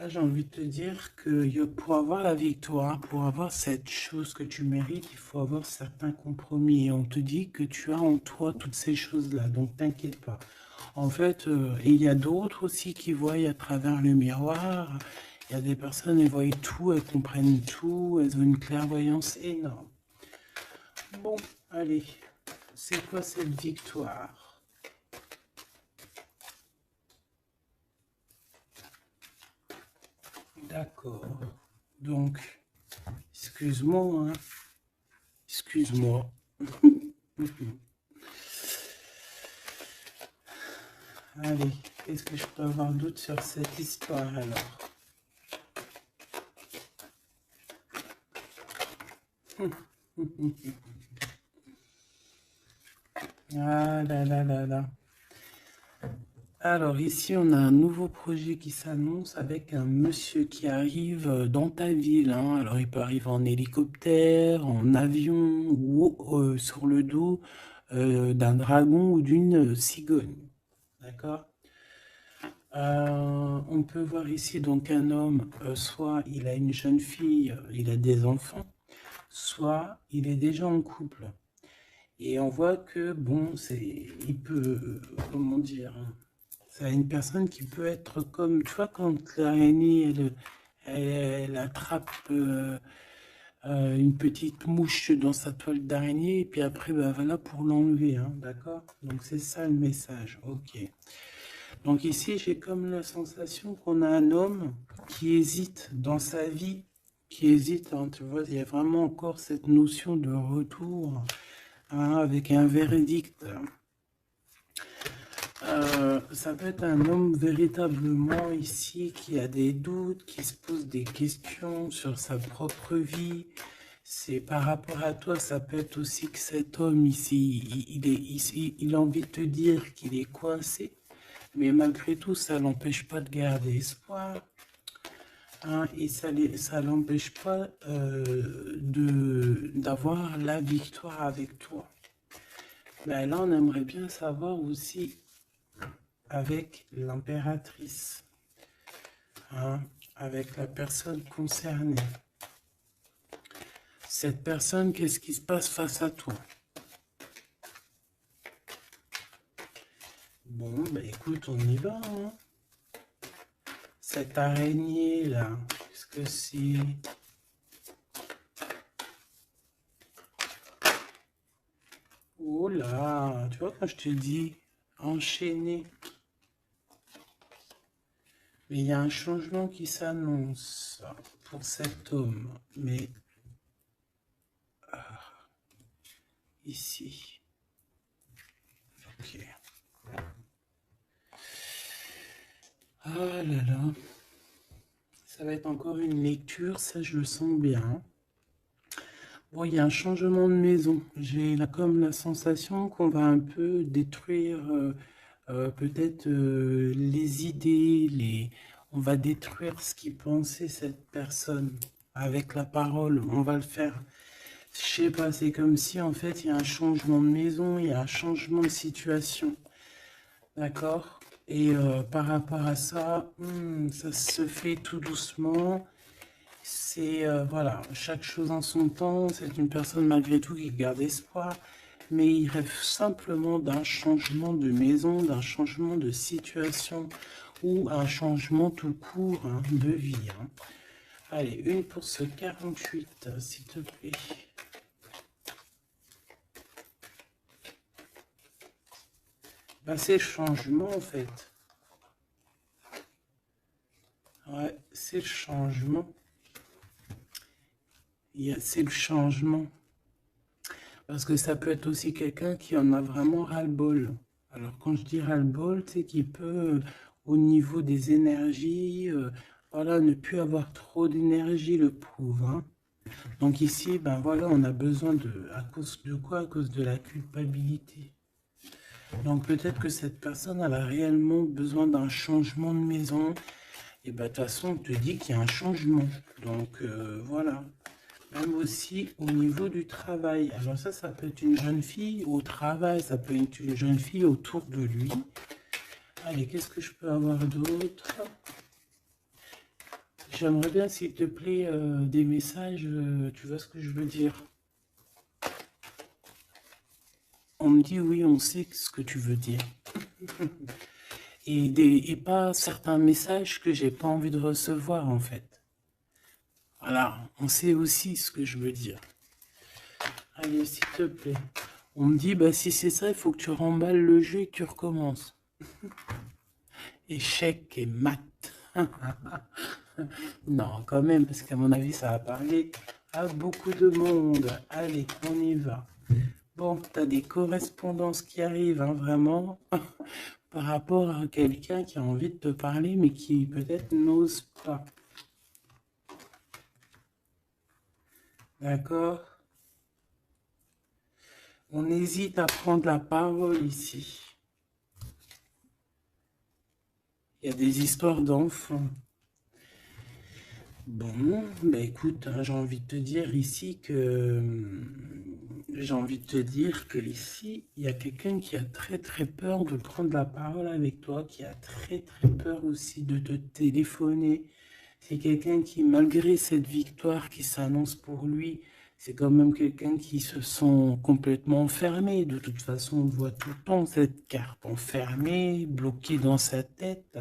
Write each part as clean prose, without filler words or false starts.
Là, j'ai envie de te dire que pour avoir la victoire, pour avoir cette chose que tu mérites, il faut avoir certains compromis. Et on te dit que tu as en toi toutes ces choses-là, donc t'inquiète pas. En fait, il y a d'autres aussi qui voient à travers le miroir. Il y a des personnes, elles voient tout, elles comprennent tout, elles ont une clairvoyance énorme. Bon, allez, c'est quoi cette victoire? D'accord. Donc, excuse-moi, hein. Excuse-moi. Allez, qu'est-ce que je peux avoir d'autre sur cette histoire alors? Ah là là là là. Alors ici, on a un nouveau projet qui s'annonce avec un monsieur qui arrive dans ta ville, hein. Alors il peut arriver en hélicoptère, en avion ou sur le dos d'un dragon ou d'une cigogne. D'accord? On peut voir ici donc un homme, soit il a une jeune fille, il a des enfants, soit il est déjà en couple. Et on voit que, bon, il peut, comment dire, c'est une personne qui peut être comme, tu vois, quand l'araignée, elle attrape une petite mouche dans sa toile d'araignée, et puis après, ben voilà, pour l'enlever, hein, d'accord? Donc c'est ça le message, ok. Donc ici, j'ai comme la sensation qu'on a un homme qui hésite dans sa vie, qui hésite, hein, tu vois, il y a vraiment encore cette notion de retour, hein, avec un verdict. Ça peut être un homme véritablement ici qui a des doutes, qui se pose des questions sur sa propre vie. C'est par rapport à toi, ça peut être aussi que cet homme ici, il a envie de te dire qu'il est coincé, mais malgré tout, ça l'empêche pas de garder espoir, hein, et ça l'empêche pas d'avoir la victoire avec toi. Ben là, on aimerait bien savoir aussi avec l'impératrice, hein, avec la personne concernée. Cette personne, qu'est-ce qui se passe face à toi? Bon, bah écoute, on y va, hein. Cette araignée là, qu'est-ce que c'est? Oh là, tu vois quand je te dis enchaîné. Mais il y a un changement qui s'annonce pour cet homme. Mais ici. Ok. Ah là là. Ça va être encore une lecture, ça je le sens bien. Bon, il y a un changement de maison. J'ai là comme la sensation qu'on va un peu détruire peut-être les idées, on va détruire ce qui pensait cette personne avec la parole. On va le faire. Je sais pas, c'est comme si en fait il y a un changement de maison, il y a un changement de situation. D'accord? Et par rapport à ça, ça se fait tout doucement. C'est, voilà, chaque chose en son temps. C'est une personne malgré tout qui garde espoir, mais il rêve simplement d'un changement de maison, d'un changement de situation ou un changement tout court, hein, de vie, hein. Allez, une pour ce 48, s'il te plaît. Ben, c'est le changement en fait. Ouais, c'est le changement. C'est le changement. Parce que ça peut être aussi quelqu'un qui en a vraiment ras-le-bol. Alors quand je dis ras-le-bol, c'est qu'il peut, au niveau des énergies, voilà, ne plus avoir trop d'énergie, le prouve, hein. Donc ici, ben voilà, on a besoin de, à cause de quoi? À cause de la culpabilité. Donc peut-être que cette personne, elle a réellement besoin d'un changement de maison. Et ben de toute façon, on te dit qu'il y a un changement. Donc voilà. Même aussi au niveau du travail. Alors ça peut être une jeune fille au travail, ça peut être une jeune fille autour de lui. Allez, qu'est-ce que je peux avoir d'autre? J'aimerais bien, s'il te plaît, des messages, tu vois ce que je veux dire? On me dit oui, on sait ce que tu veux dire. Et pas certains messages que j'ai pas envie de recevoir, en fait. Voilà, on sait aussi ce que je veux dire. Allez, s'il te plaît. On me dit, bah si c'est ça, il faut que tu remballes le jeu et que tu recommences. Échec et mat. Non, quand même, parce qu'à mon avis, ça va parler à beaucoup de monde. Allez, on y va. Bon, t'as des correspondances qui arrivent, hein, vraiment, par rapport à quelqu'un qui a envie de te parler, mais qui peut-être n'ose pas. D'accord? On hésite à prendre la parole ici. Il y a des histoires d'enfants. Bon, bah écoute, hein, j'ai envie de te dire ici ici, il y a quelqu'un qui a très très peur de prendre la parole avec toi, qui a très très peur aussi de te téléphoner. C'est quelqu'un qui, malgré cette victoire qui s'annonce pour lui, c'est quand même quelqu'un qui se sent complètement enfermé. De toute façon, on voit tout le temps cette carte enfermée, bloquée dans sa tête.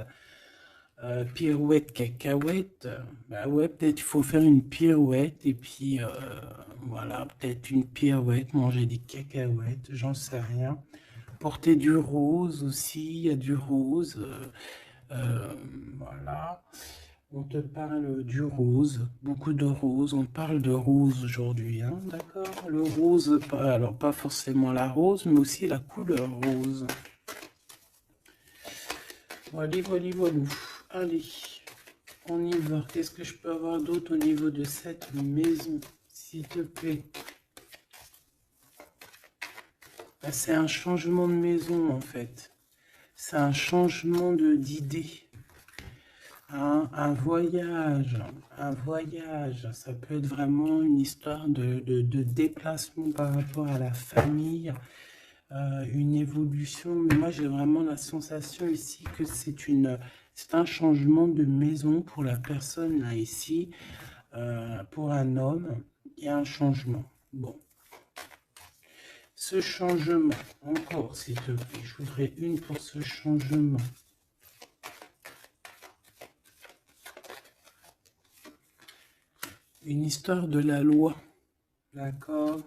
Pirouette, cacahuète, bah ouais, peut-être il faut faire une pirouette et puis voilà, peut-être une pirouette, manger des cacahuètes, j'en sais rien. Porter du rose aussi, il y a du rose, voilà. On te parle du rose, beaucoup de rose, on parle de rose aujourd'hui, hein, d'accord? Le rose, alors pas forcément la rose, mais aussi la couleur rose. Voilà, voilà, voilà. Allez. On y va. Qu'est-ce que je peux avoir d'autre au niveau de cette maison, s'il te plaît? Ben, c'est un changement de maison, en fait. C'est un changement d'idée. Un voyage. Un voyage. Ça peut être vraiment une histoire de déplacement par rapport à la famille. Une évolution. Mais moi, j'ai vraiment la sensation ici que c'est un changement de maison pour la personne là ici. Pour un homme, il y a un changement. Bon, ce changement, encore s'il te plaît, je voudrais une pour ce changement. Une histoire de la loi, d'accord?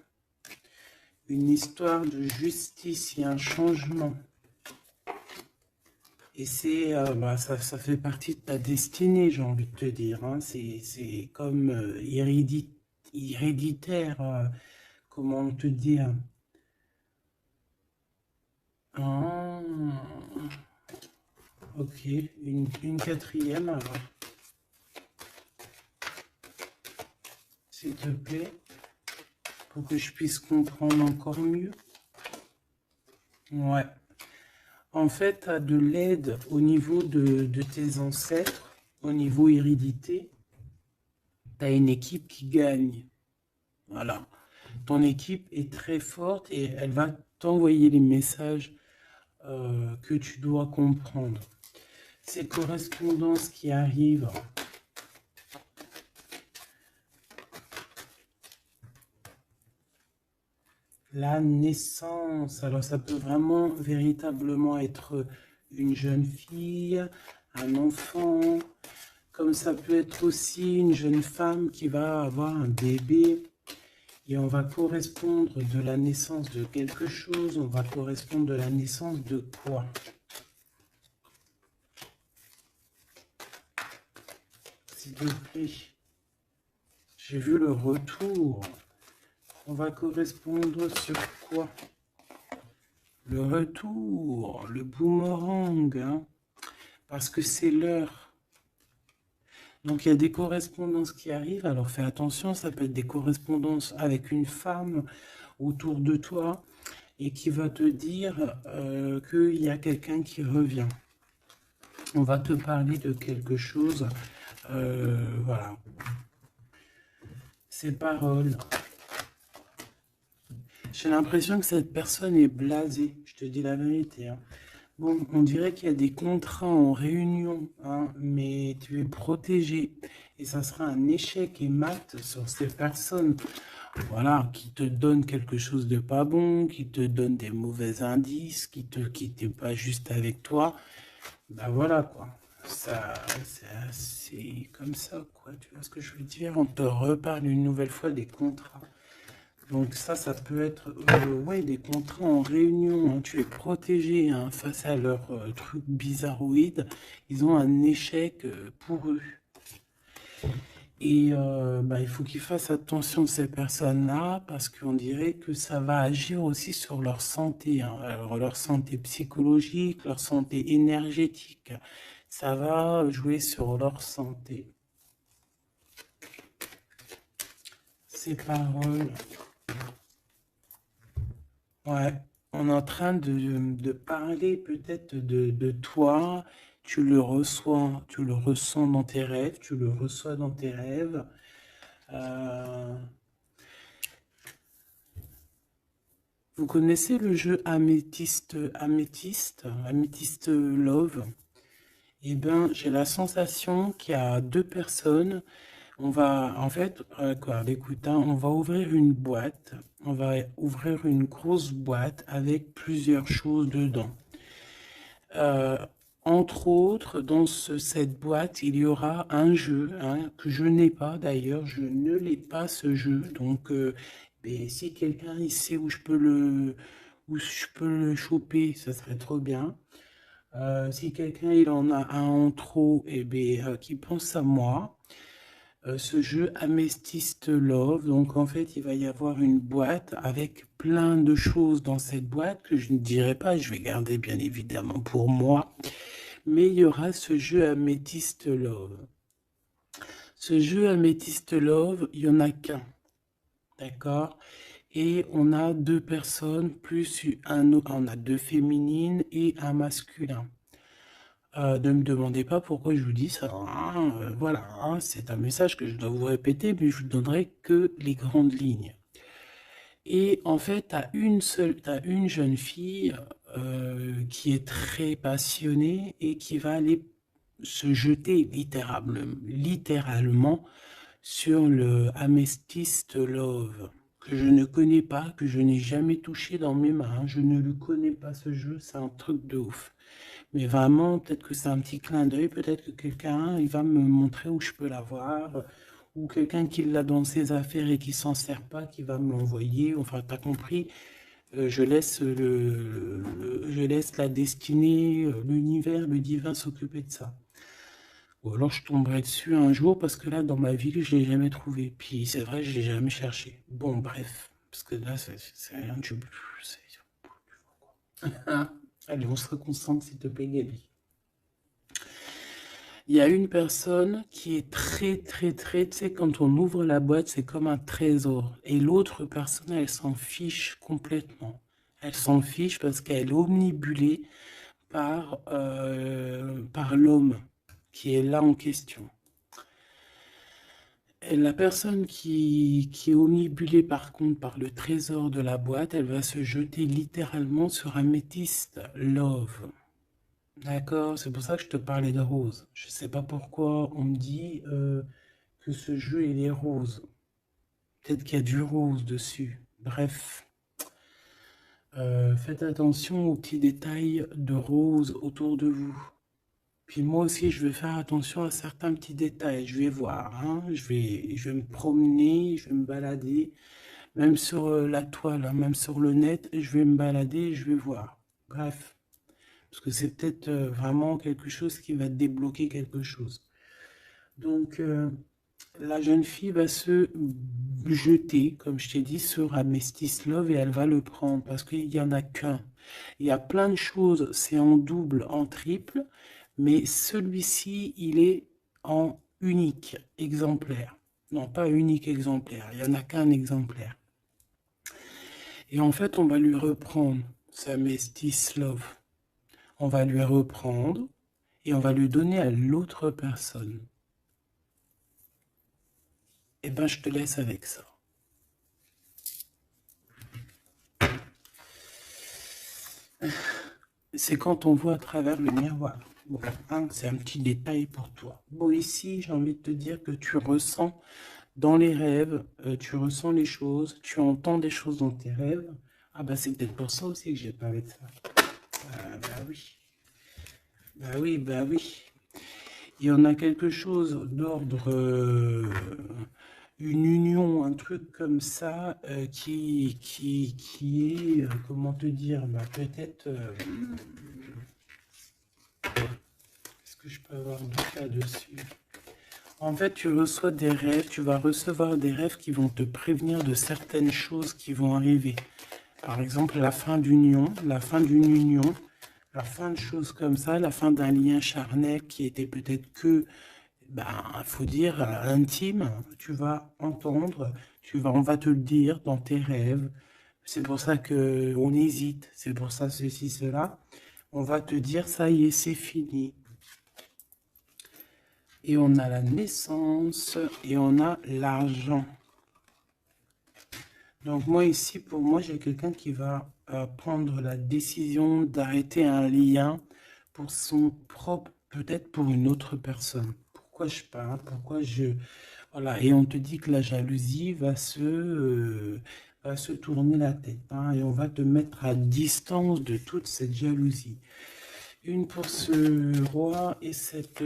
Une histoire de justice, il y a un changement. Et c'est, ça fait partie de ta destinée, j'ai envie de te dire. Hein. C'est comme héréditaire, comment te dire? Ah, ok, une quatrième alors, s'il te plaît, pour que je puisse comprendre encore mieux. Ouais. En fait, tu as de l'aide au niveau de tes ancêtres, au niveau hérédité. Tu as une équipe qui gagne. Voilà. Ton équipe est très forte et elle va t'envoyer les messages que tu dois comprendre. Ces correspondances qui arrivent, la naissance, alors ça peut vraiment véritablement être une jeune fille, un enfant, comme ça peut être aussi une jeune femme qui va avoir un bébé. Et on va correspondre de la naissance de quelque chose, on va correspondre de la naissance de quoi? S'il te plaît. J'ai vu le retour. On va correspondre sur quoi? Le retour, le boomerang, hein, parce que c'est l'heure. Donc il y a des correspondances qui arrivent, alors fais attention, ça peut être des correspondances avec une femme autour de toi et qui va te dire qu'il y a quelqu'un qui revient. On va te parler de quelque chose, voilà. Ces paroles. J'ai l'impression que cette personne est blasée, je te dis la vérité. Hein. Bon, on dirait qu'il y a des contrats en réunion, hein, mais tu es protégé. et ça sera un échec et mat sur ces personnes, voilà, qui te donnent quelque chose de pas bon, qui te donnent des mauvais indices, qui t'est pas juste avec toi. Ben voilà, quoi. Ça, c'est comme ça, quoi. Tu vois ce que je veux dire? On te reparle une nouvelle fois des contrats. Donc ça peut être ouais, des contrats en réunion, hein. Tu es protégé, hein, face à leurs trucs bizarroïdes. Ils ont un échec pour eux. Et bah, il faut qu'ils fassent attention ces personnes-là parce qu'on dirait que ça va agir aussi sur leur santé, hein. Alors, leur santé psychologique, leur santé énergétique. Ça va jouer sur leur santé. Ces paroles. Ouais, on est en train de parler peut-être de toi, tu le ressens dans tes rêves, tu le reçois dans tes rêves. Euh, vous connaissez le jeu Améthyste Love? Eh bien, j'ai la sensation qu'il y a deux personnes. On va, en fait, quoi, écoute, hein, on va ouvrir une boîte. On va ouvrir une grosse boîte avec plusieurs choses dedans. Euh, Entre autres, dans cette boîte, il y aura un jeu, hein, que je n'ai pas d'ailleurs. Je ne l'ai pas, ce jeu. Donc, ben, si quelqu'un il sait où je peux le choper, ça serait trop bien. Si quelqu'un il en a un en trop, et ben, qui pense à moi. Ce jeu Amethyst Love, donc en fait il va y avoir une boîte avec plein de choses dans cette boîte que je ne dirai pas, je vais garder bien évidemment pour moi, mais il y aura ce jeu Amethyst Love. Ce jeu Amethyst Love, il n'y en a qu'un, d'accord? Et on a deux personnes, plus on a deux féminines et un masculin. Ne me demandez pas pourquoi je vous dis ça, hein, voilà, hein, c'est un message que je dois vous répéter, mais je vous donnerai que les grandes lignes. Et en fait, t'as une jeune fille qui est très passionnée et qui va aller se jeter littéralement sur le Amethyst Love, que je ne connais pas, que je n'ai jamais touché dans mes mains. Je ne le connais pas, ce jeu, c'est un truc de ouf. Mais vraiment, peut-être que c'est un petit clin d'œil, peut-être que quelqu'un, il va me montrer où je peux l'avoir, ou quelqu'un qui l'a dans ses affaires et qui s'en sert pas, qui va me l'envoyer. Enfin, t'as compris, je laisse la destinée, l'univers, le divin s'occuper de ça. Ou alors je tomberai dessus un jour parce que là, dans ma vie, je l'ai jamais trouvé. Puis c'est vrai, je l'ai jamais cherché. Bon, bref, parce que là, c'est rien de... Allez, on se reconcentre, s'il te plaît, Gabi. Il y a une personne qui est très, tu sais, quand on ouvre la boîte, c'est comme un trésor. Et l'autre personne, elle s'en fiche complètement. Elle s'en fiche parce qu'elle est omnibulée par l'homme qui est là en question. Et la personne qui est omnibulée par contre par le trésor de la boîte, elle va se jeter littéralement sur Améthyste Love. D'accord, c'est pour ça que je te parlais de rose. Je sais pas pourquoi on me dit que ce jeu il est rose. Peut-être qu'il y a du rose dessus. Bref, faites attention aux petits détails de rose autour de vous. Puis moi aussi, je vais faire attention à certains petits détails. Je vais voir, hein. Je vais me promener, je vais me balader, même sur la toile, hein, même sur le net, je vais me balader, je vais voir. Bref. Parce que c'est peut-être vraiment quelque chose qui va débloquer quelque chose. Donc, la jeune fille va se jeter, comme je t'ai dit, sur Amethyst Love et elle va le prendre parce qu'il n'y en a qu'un. Il y a plein de choses, c'est en double, en triple, mais celui-ci, il est en unique exemplaire. Non, pas unique exemplaire, il n'y en a qu'un exemplaire. Et en fait, on va lui reprendre sa Amethyst Love. On va lui reprendre et on va lui donner à l'autre personne. Eh ben, je te laisse avec ça. c'est quand on voit à travers le miroir. Bon, hein, c'est un petit détail pour toi. Bon, ici, j'ai envie de te dire que tu ressens dans les rêves, tu ressens les choses, tu entends des choses dans tes rêves. Ah bah c'est peut-être pour ça aussi que j'ai parlé de ça. Ah, bah oui. Bah oui, bah oui. Il y en a quelque chose d'ordre, une union, un truc comme ça, qui est, comment te dire, bah peut-être, est-ce que je peux avoir du là-dessus? En fait, tu reçois des rêves, tu vas recevoir des rêves qui vont te prévenir de certaines choses qui vont arriver. Par exemple, la fin d'une union, la fin de choses comme ça, la fin d'un lien charnel qui était peut-être que, ben, faut dire, intime. Tu vas entendre, on va te le dire dans tes rêves. C'est pour ça que on hésite, c'est pour ça ceci, cela. On va te dire, ça y est, c'est fini. Et on a la naissance et on a l'argent. Donc moi ici, pour moi, j'ai quelqu'un qui va prendre la décision d'arrêter un lien pour son propre, peut-être pour une autre personne. Pourquoi je parle? Pourquoi je... Voilà, et on te dit que la jalousie va se tourner la tête, hein, et on va te mettre à distance de toute cette jalousie. Une pour ce roi et cette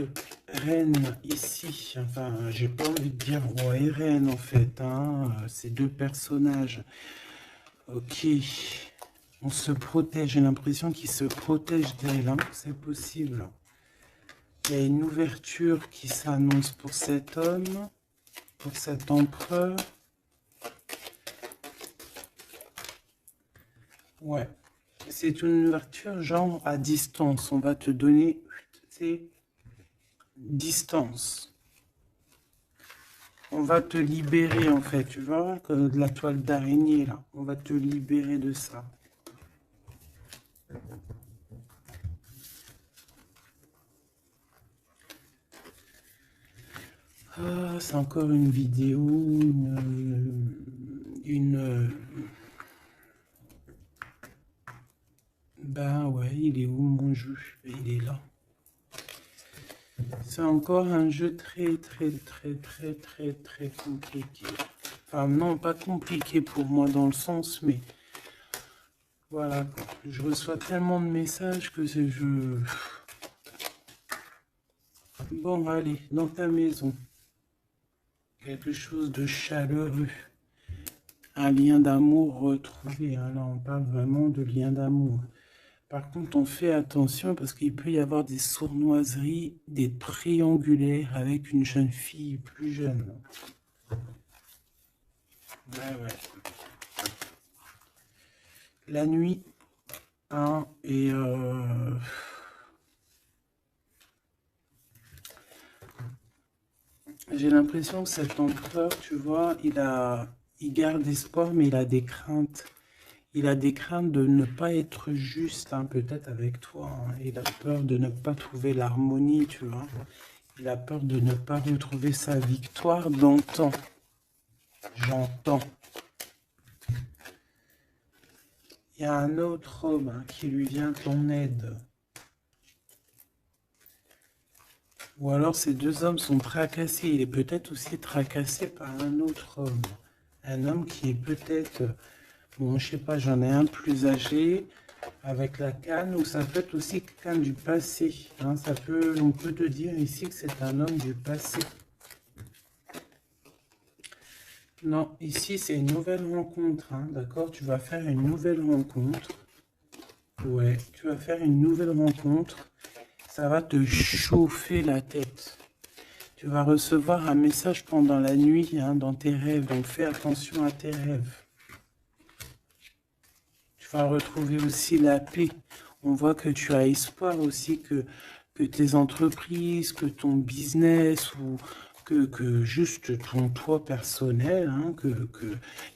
reine ici. Enfin, j'ai pas envie de dire roi et reine en fait, hein. Ces deux personnages. Ok. On se protège. J'ai l'impression qu'ils se protègent d'elle, hein. C'est possible. Il y a une ouverture qui s'annonce pour cet homme, pour cet empereur. Ouais. C'est une ouverture genre à distance. On va te donner, c'est distance. On va te libérer en fait, tu vois, comme de la toile d'araignée là. On va te libérer de ça. Ah, c'est encore une vidéo, Ben ouais, il est où mon jeu? Il est là. C'est encore un jeu très compliqué. Enfin non, pas compliqué pour moi dans le sens, mais voilà, je reçois tellement de messages que c'est je... Bon, allez, dans ta maison, quelque chose de chaleureux, un lien d'amour retrouvé, hein. Là on parle vraiment de lien d'amour. Par contre, on fait attention parce qu'il peut y avoir des sournoiseries, des triangulaires avec une jeune fille plus jeune. Ouais. La nuit, hein, et j'ai l'impression que cet empereur, tu vois, il garde espoir, mais il a des craintes. Il a des craintes de ne pas être juste, hein, peut-être avec toi, hein. Il a peur de ne pas trouver l'harmonie, tu vois. Il a peur de ne pas retrouver sa victoire d'antan. J'entends. Il y a un autre homme, hein, qui lui vient en aide. Ou alors ces deux hommes sont tracassés. Il est peut-être aussi tracassé par un autre homme. Un homme qui est peut-être... Bon, je sais pas, j'en ai un plus âgé, avec la canne, ou ça peut être aussi quelqu'un du passé, hein. On peut te dire ici que c'est un homme du passé. Non, ici c'est une nouvelle rencontre, hein, d'accord? Tu vas faire une nouvelle rencontre. Ouais, tu vas faire une nouvelle rencontre. Ça va te chauffer la tête. Tu vas recevoir un message pendant la nuit, hein, dans tes rêves, donc fais attention à tes rêves. Tu vas retrouver aussi la paix. On voit que tu as espoir aussi que tes entreprises, que ton business ou que juste ton toi personnel, hein,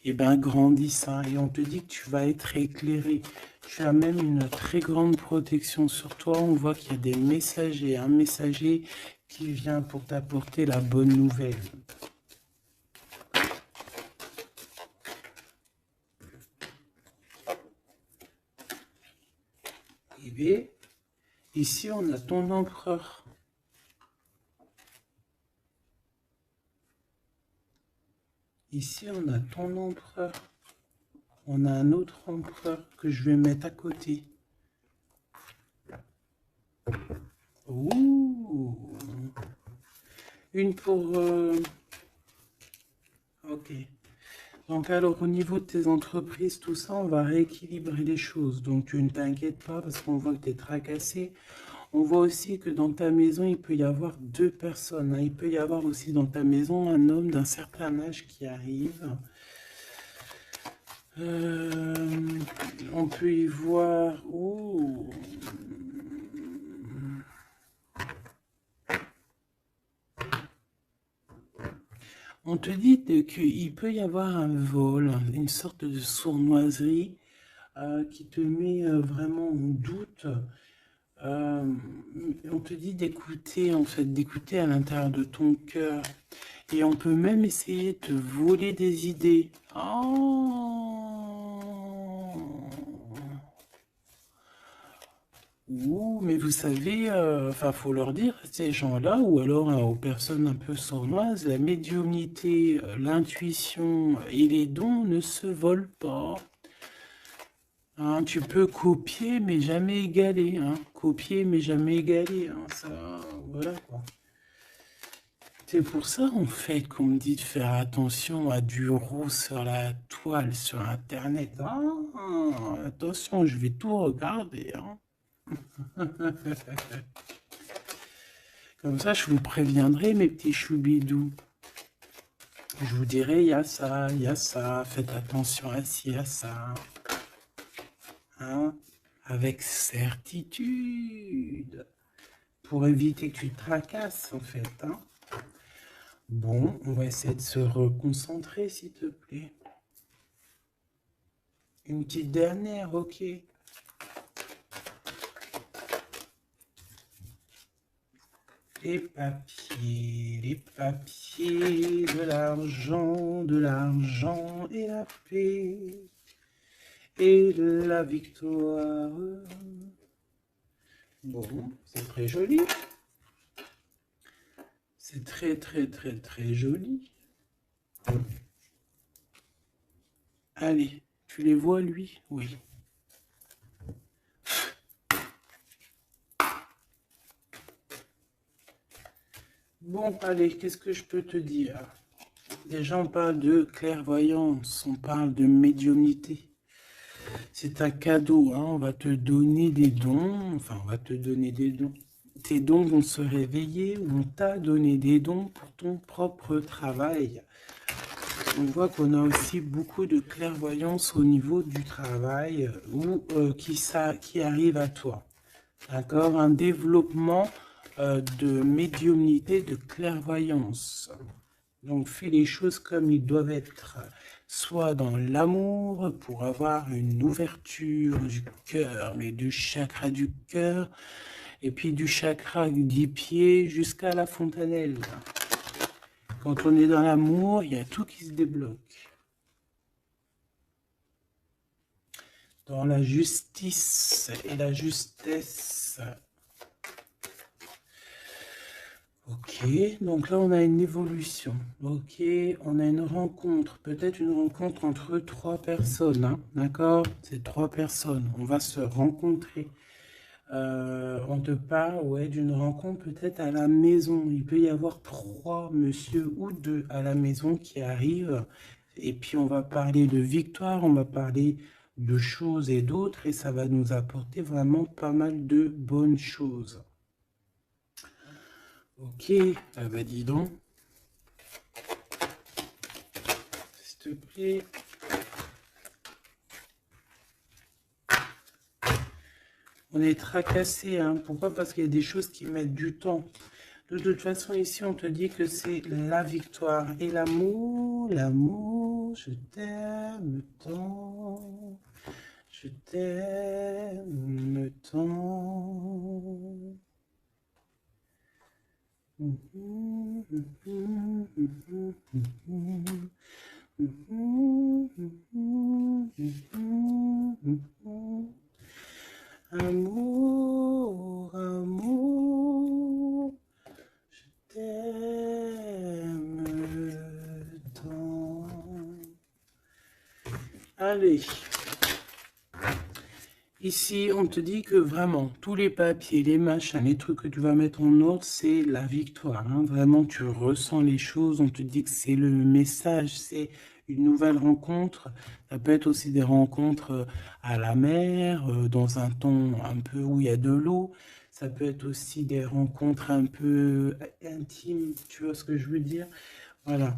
eh ben, grandisse, hein. Et on te dit que tu vas être éclairé. Tu as même une très grande protection sur toi. On voit qu'il y a des messagers, un messager qui vient pour t'apporter la bonne nouvelle. Eh bien, Ici, on a ton empereur. Ici, on a ton empereur. On a un autre empereur que je vais mettre à côté. Ouh. Une pour... Ok. Donc alors, au niveau de tes entreprises, tout ça, on va rééquilibrer les choses. Donc, tu ne t'inquiètes pas parce qu'on voit que tu es tracassé. On voit aussi que dans ta maison, il peut y avoir deux personnes, hein. Il peut y avoir aussi dans ta maison un homme d'un certain âge qui arrive. On peut y voir... Oh. On te dit qu'il peut y avoir un vol, une sorte de sournoiserie qui te met vraiment en doute. On te dit d'écouter, en fait, d'écouter à l'intérieur de ton cœur. Et on peut même essayer de te voler des idées. Oh! Ouh, mais vous savez, enfin, faut leur dire, ces gens-là, ou alors aux personnes un peu sournoises, la médiumnité, l'intuition et les dons ne se volent pas. Hein, tu peux copier, mais jamais égaler. Hein. Copier, mais jamais égaler. Hein. Ça, voilà quoi. C'est pour ça, en fait, qu'on me dit de faire attention à du roux sur la toile, sur Internet. Ah, attention, je vais tout regarder. Hein. Comme ça, je vous préviendrai, mes petits choubidous. Je vous dirai, il y a ça, faites attention à ci, à ça. Hein, avec certitude. Pour éviter que tu te tracasses, en fait. Hein. Bon, on va essayer de se reconcentrer, s'il te plaît. Une petite dernière, ok. Les papiers, de l'argent et la paix et la victoire. Bon, c'est très joli. C'est très, très, très, très joli. Allez, tu les vois, lui? Oui. Bon, allez, qu'est-ce que je peux te dire? Déjà, on parle de clairvoyance, on parle de médiumnité. C'est un cadeau, hein, on va te donner des dons, enfin, on va te donner des dons. Tes dons vont se réveiller, on t'a donné des dons pour ton propre travail. On voit qu'on a aussi beaucoup de clairvoyance au niveau du travail ou qui arrive à toi. D'accord? Un développement de médiumnité, de clairvoyance. Donc, fais les choses comme ils doivent être. Soit dans l'amour, pour avoir une ouverture du cœur, mais du chakra du cœur, et puis du chakra du pied jusqu'à la fontanelle. Quand on est dans l'amour, il y a tout qui se débloque. Dans la justice et la justesse. Ok, donc là on a une évolution. Ok, on a une rencontre, peut-être une rencontre entre trois personnes, hein, d'accord? C'est trois personnes, on va se rencontrer. On te parle, ouais, d'une rencontre peut-être à la maison. Il peut y avoir trois monsieur ou deux à la maison qui arrivent. Et puis on va parler de victoire, on va parler de choses et d'autres, et ça va nous apporter vraiment pas mal de bonnes choses. Ok, ah bah dis donc. S'il te plaît. On est tracassé, hein. Pourquoi? Parce qu'il y a des choses qui mettent du temps. De toute façon, ici, on te dit que c'est la victoire. Et l'amour, l'amour, je t'aime tant. Je t'aime tant. Amour, Allez. Ici, on te dit que vraiment, tous les papiers, les machins, les trucs que tu vas mettre en ordre, c'est la victoire. Hein. Vraiment, tu ressens les choses. On te dit que c'est le message, c'est une nouvelle rencontre. Ça peut être aussi des rencontres à la mer, dans un temps un peu où il y a de l'eau. Ça peut être aussi des rencontres un peu intimes, tu vois ce que je veux dire? Voilà.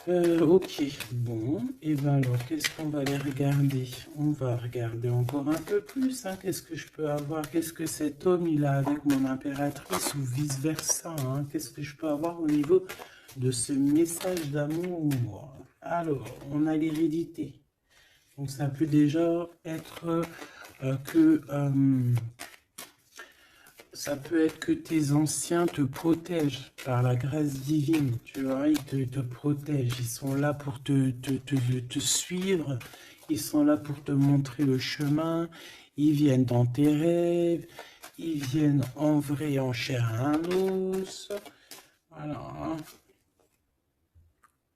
Ok, bon, et ben alors, qu'est-ce qu'on va aller regarder? On va regarder encore un peu plus, hein. Qu'est-ce que je peux avoir? Qu'est-ce que cet homme, il a avec mon impératrice ou vice-versa, hein? Qu'est-ce que je peux avoir au niveau de ce message d'amour? Alors, on a l'hérédité. Donc, ça peut déjà être que... ça peut être que tes anciens te protègent par la grâce divine, tu vois, ils te protègent, ils sont là pour te suivre, ils sont là pour te montrer le chemin, ils viennent dans tes rêves, ils viennent en vrai, en chair et en os, voilà.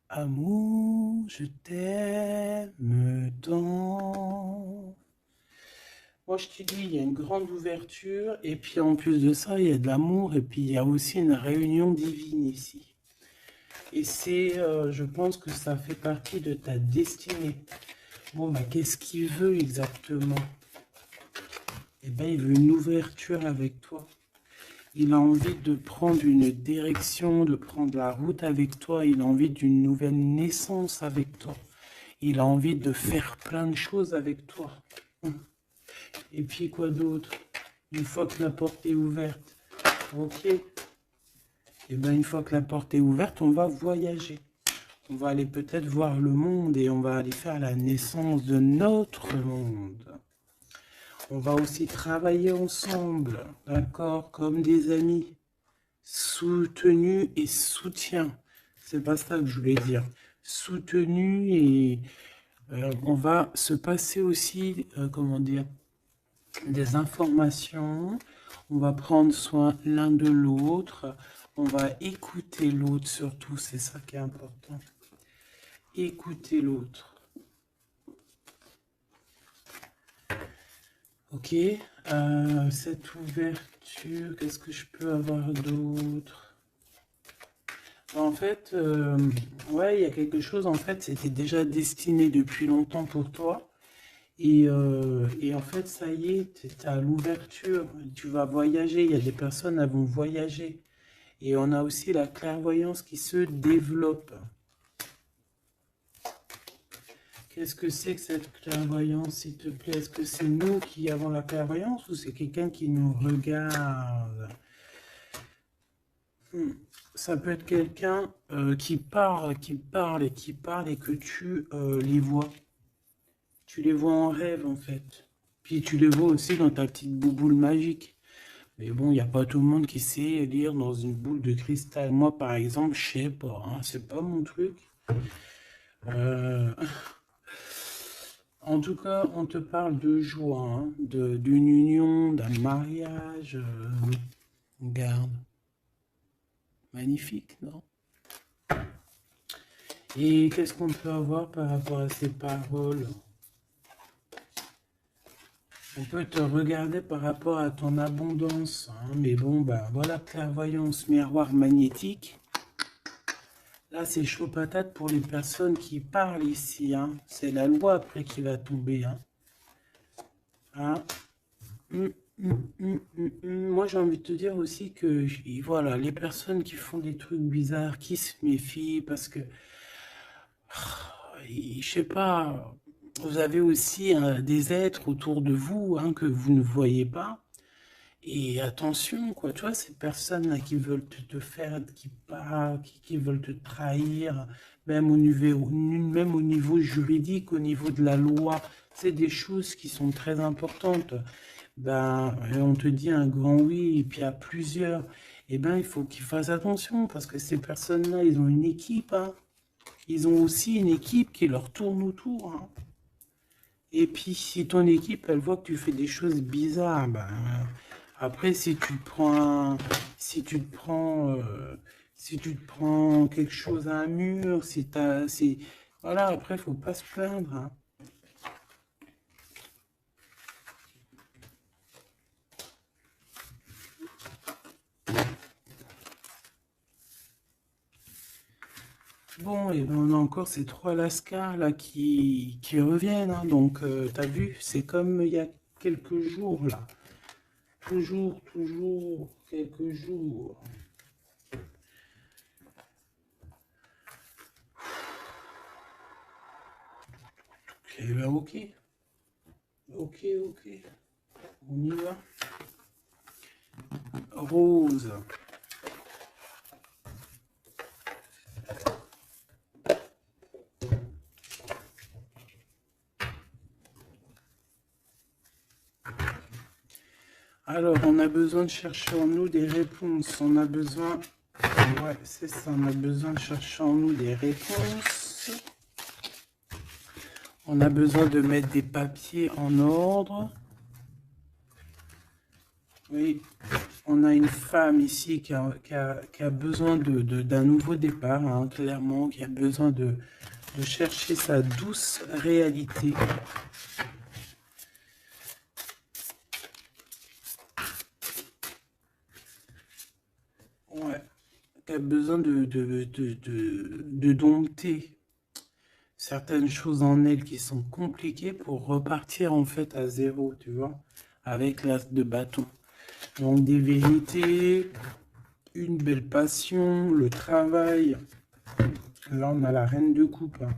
Amour, je t'aime tant. Moi, je te dis, il y a une grande ouverture, et puis en plus de ça, il y a de l'amour, et puis il y a aussi une réunion divine ici. Et c'est, je pense que ça fait partie de ta destinée. Bon, bah, qu'est-ce qu'il veut exactement? Eh bien, il veut une ouverture avec toi. Il a envie de prendre une direction, de prendre la route avec toi. Il a envie d'une nouvelle naissance avec toi. Il a envie de faire plein de choses avec toi. Et puis quoi d'autre? Une fois que la porte est ouverte, ok. Et bien une fois que la porte est ouverte, on va voyager. On va aller peut-être voir le monde et on va aller faire la naissance de notre monde. On va aussi travailler ensemble, d'accord, comme des amis, soutenus et soutien. C'est pas ça que je voulais dire. Soutenus et on va se passer aussi, comment dire, des informations, on va prendre soin l'un de l'autre, on va écouter l'autre surtout, c'est ça qui est important. Écouter l'autre. Ok, cette ouverture, qu'est-ce que je peux avoir d'autre? En fait, ouais, il y a quelque chose, en fait, c'était déjà destiné depuis longtemps pour toi. Et en fait, ça y est, tu à l'ouverture, tu vas voyager, il y a des personnes qui vont voyager. Et on a aussi la clairvoyance qui se développe. Qu'est-ce que c'est que cette clairvoyance, s'il te plaît? Est-ce que c'est nous qui avons la clairvoyance ou c'est quelqu'un qui nous regarde? Ça peut être quelqu'un qui parle et que tu les vois. Tu les vois en rêve, en fait. Puis tu les vois aussi dans ta petite bouboule magique. Mais bon, il n'y a pas tout le monde qui sait lire dans une boule de cristal. Moi, par exemple, je sais pas, hein, c'est pas mon truc. Euh, En tout cas, on te parle de joie, hein, d'une union, d'un mariage. Regarde. Magnifique, non? Et qu'est-ce qu'on peut avoir par rapport à ces paroles? On peut te regarder par rapport à ton abondance, hein, mais bon, bah voilà, clairvoyance, miroir magnétique. Là, c'est chaud patate pour les personnes qui parlent ici, hein. C'est la loi après qui va tomber, hein. Hein. Moi, j'ai envie de te dire aussi que, voilà, les personnes qui font des trucs bizarres, qui se méfient, parce que, je sais pas, vous avez aussi des êtres autour de vous, hein, que vous ne voyez pas. Et attention, quoi, tu vois, ces personnes-là qui veulent te faire, qui parlent, qui veulent te trahir, même au niveau juridique, au niveau de la loi, c'est des choses qui sont très importantes. Ben, on te dit un grand oui, et puis à plusieurs, eh ben, il faut qu'ils fassent attention, parce que ces personnes-là, ils ont une équipe, hein. Ils ont aussi une équipe qui leur tourne autour, hein. Et puis, si ton équipe, elle voit que tu fais des choses bizarres, ben, après, si tu te prends quelque chose à un mur, si Voilà, après, faut pas se plaindre, hein. Bon, et ben on a encore ces trois lascars là qui reviennent, hein. Donc, t'as vu, c'est comme il y a quelques jours là. Toujours, toujours, quelques jours. Eh ben, ok, ok, ok. On y va. Rose. Alors, on a besoin de chercher en nous des réponses. On a besoin... Ouais, c'est ça. On a besoin de chercher en nous des réponses. On a besoin de mettre des papiers en ordre. Oui, on a une femme ici qui a besoin d'un nouveau départ, hein, clairement, qui a besoin de chercher sa douce réalité. Ouais, qui a besoin de dompter certaines choses en elle qui sont compliquées pour repartir en fait à zéro, tu vois, avec l'as de bâton. Donc des vérités, une belle passion, le travail. Là, on a la reine de coupe, hein.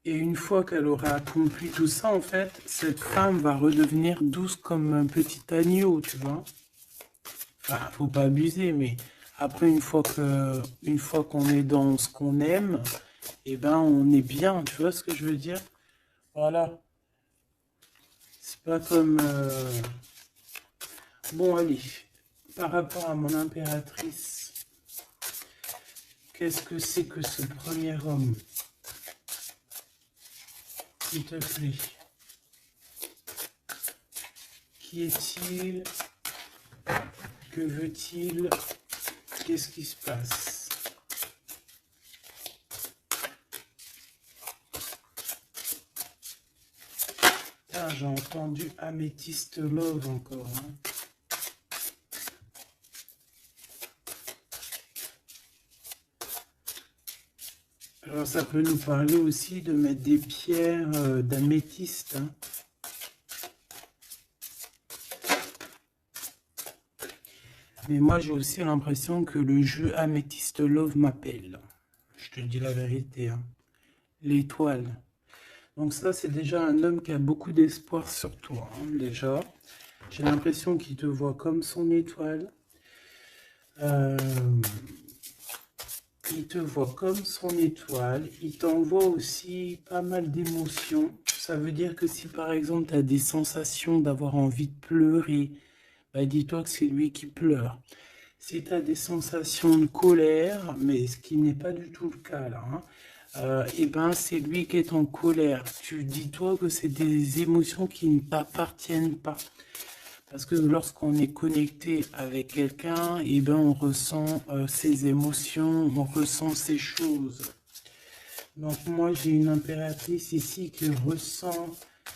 Et une fois qu'elle aura accompli tout ça, en fait, cette femme va redevenir douce comme un petit agneau, tu vois. Enfin, faut pas abuser, mais après, une fois qu'on est dans ce qu'on aime, eh ben, on est bien, tu vois ce que je veux dire? Voilà. C'est pas comme... Bon, allez, par rapport à mon impératrice, qu'est-ce que c'est que ce premier homme? S'il te plaît. Qui est-il? Que veut-il? Qu'est-ce qui se passe? Ah, j'ai entendu Améthyste Love encore, hein. Alors ça peut nous parler aussi de mettre des pierres d'améthyste, hein. Mais moi j'ai aussi l'impression que le jeu Améthyste Love m'appelle. Je te dis la vérité, hein. L'étoile. Donc ça c'est déjà un homme qui a beaucoup d'espoir sur toi, hein, déjà. J'ai l'impression qu'il te voit comme son étoile. Euh, Il te voit comme son étoile. Il t'envoie aussi pas mal d'émotions. Ça veut dire que si par exemple tu as des sensations d'avoir envie de pleurer, bah dis-toi que c'est lui qui pleure. Si tu as des sensations de colère, mais ce qui n'est pas du tout le cas là, hein, et ben c'est lui qui est en colère. Tu dis-toi que c'est des émotions qui ne t'appartiennent pas. Parce que lorsqu'on est connecté avec quelqu'un, et ben on ressent ses émotions, on ressent ses choses. Donc moi j'ai une impératrice ici qui ressent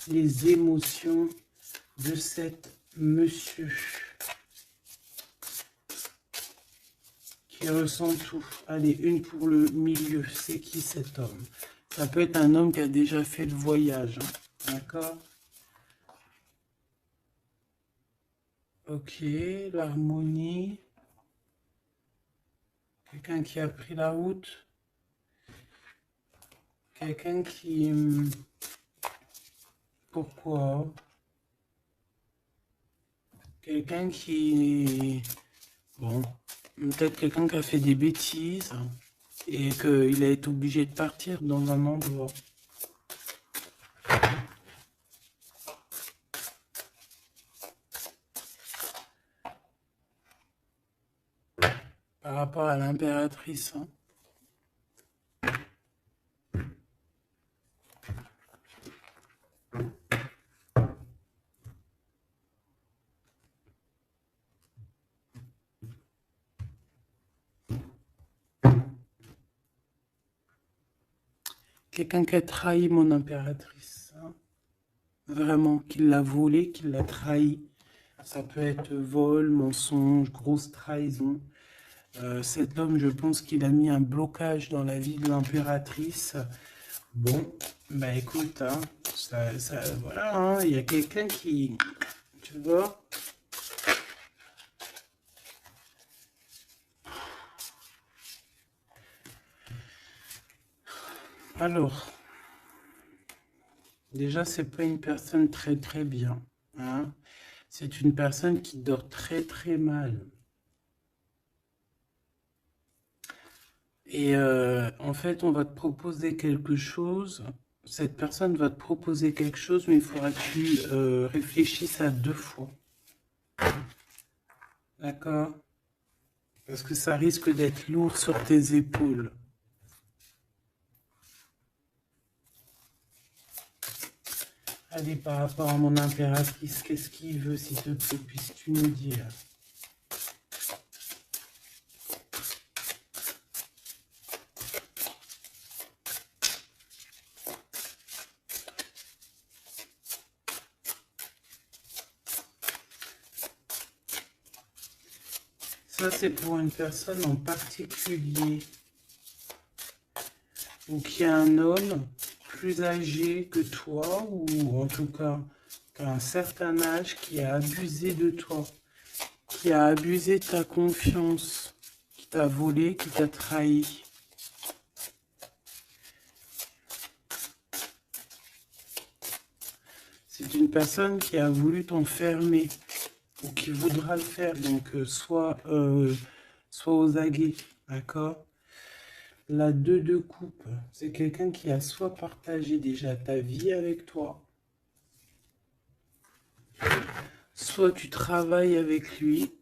les émotions de cet monsieur. Qui ressent tout. Allez, une pour le milieu. C'est qui cet homme? Ça peut être un homme qui a déjà fait le voyage, hein. D'accord? Ok, l'harmonie. Quelqu'un qui a pris la route. Quelqu'un qui... Pourquoi? Quelqu'un qui... Bon, peut-être quelqu'un qui a fait des bêtises et qu'il a été obligé de partir dans un endroit. Par rapport à l'impératrice, hein. quelqu'un qui a trahi mon impératrice. Hein. Vraiment, qui l'a volé, qui l'a trahi. Ça peut être vol, mensonge, grosse trahison. Cet homme, je pense qu'il a mis un blocage dans la vie de l'impératrice. Bon, bah écoute, hein, voilà, hein, il y a quelqu'un qui, tu vois. Alors, déjà, c'est pas une personne très très bien. Hein. C'est une personne qui dort très très mal. Et en fait, on va te proposer quelque chose. Cette personne va te proposer quelque chose, mais il faudra que tu réfléchisses à 2 fois. D'accord? Parce que ça risque d'être lourd sur tes épaules. Allez, par rapport à mon impératrice, qu'est-ce qu'il veut, s'il te plaît, puisses-tu nous dire? Ça, c'est pour une personne en particulier. Ou qui a un homme plus âgé que toi, ou en tout cas qu'à un certain âge, qui a abusé de toi, qui a abusé de ta confiance, qui t'a volé, qui t'a trahi. C'est une personne qui a voulu t'enfermer, ou qui voudra le faire, donc soit aux aguets, d'accord? La 2 de coupe, c'est quelqu'un qui a soit partagé déjà ta vie avec toi, soit tu travailles avec lui.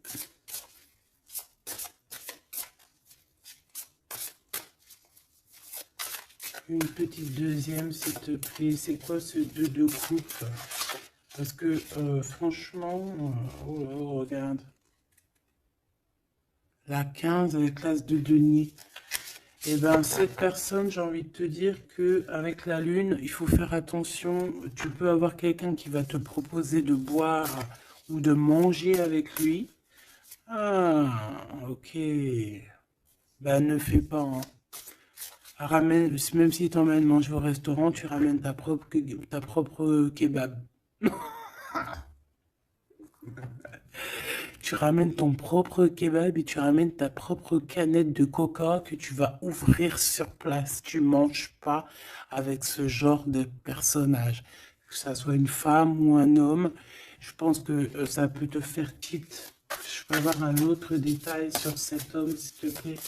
Une petite deuxième, s'il te plaît. C'est quoi ce 2 de coupe? Parce que franchement, oh, regarde. La 15 avec l'as de denier. Et ben cette personne, j'ai envie de te dire que avec la lune, il faut faire attention. Tu peux avoir quelqu'un qui va te proposer de boire ou de manger avec lui. Ah, ok. Ben ne fais pas. Hein. Ramène, même si tu emmènes manger au restaurant, tu ramènes ta propre kebab. Tu ramènes ton propre kebab et tu ramènes ta propre canette de coca que tu vas ouvrir sur place. Tu manges pas avec ce genre de personnage. Que ça soit une femme ou un homme, je pense que ça peut te faire tilt. Je peux avoir un autre détail sur cet homme, s'il te plaît.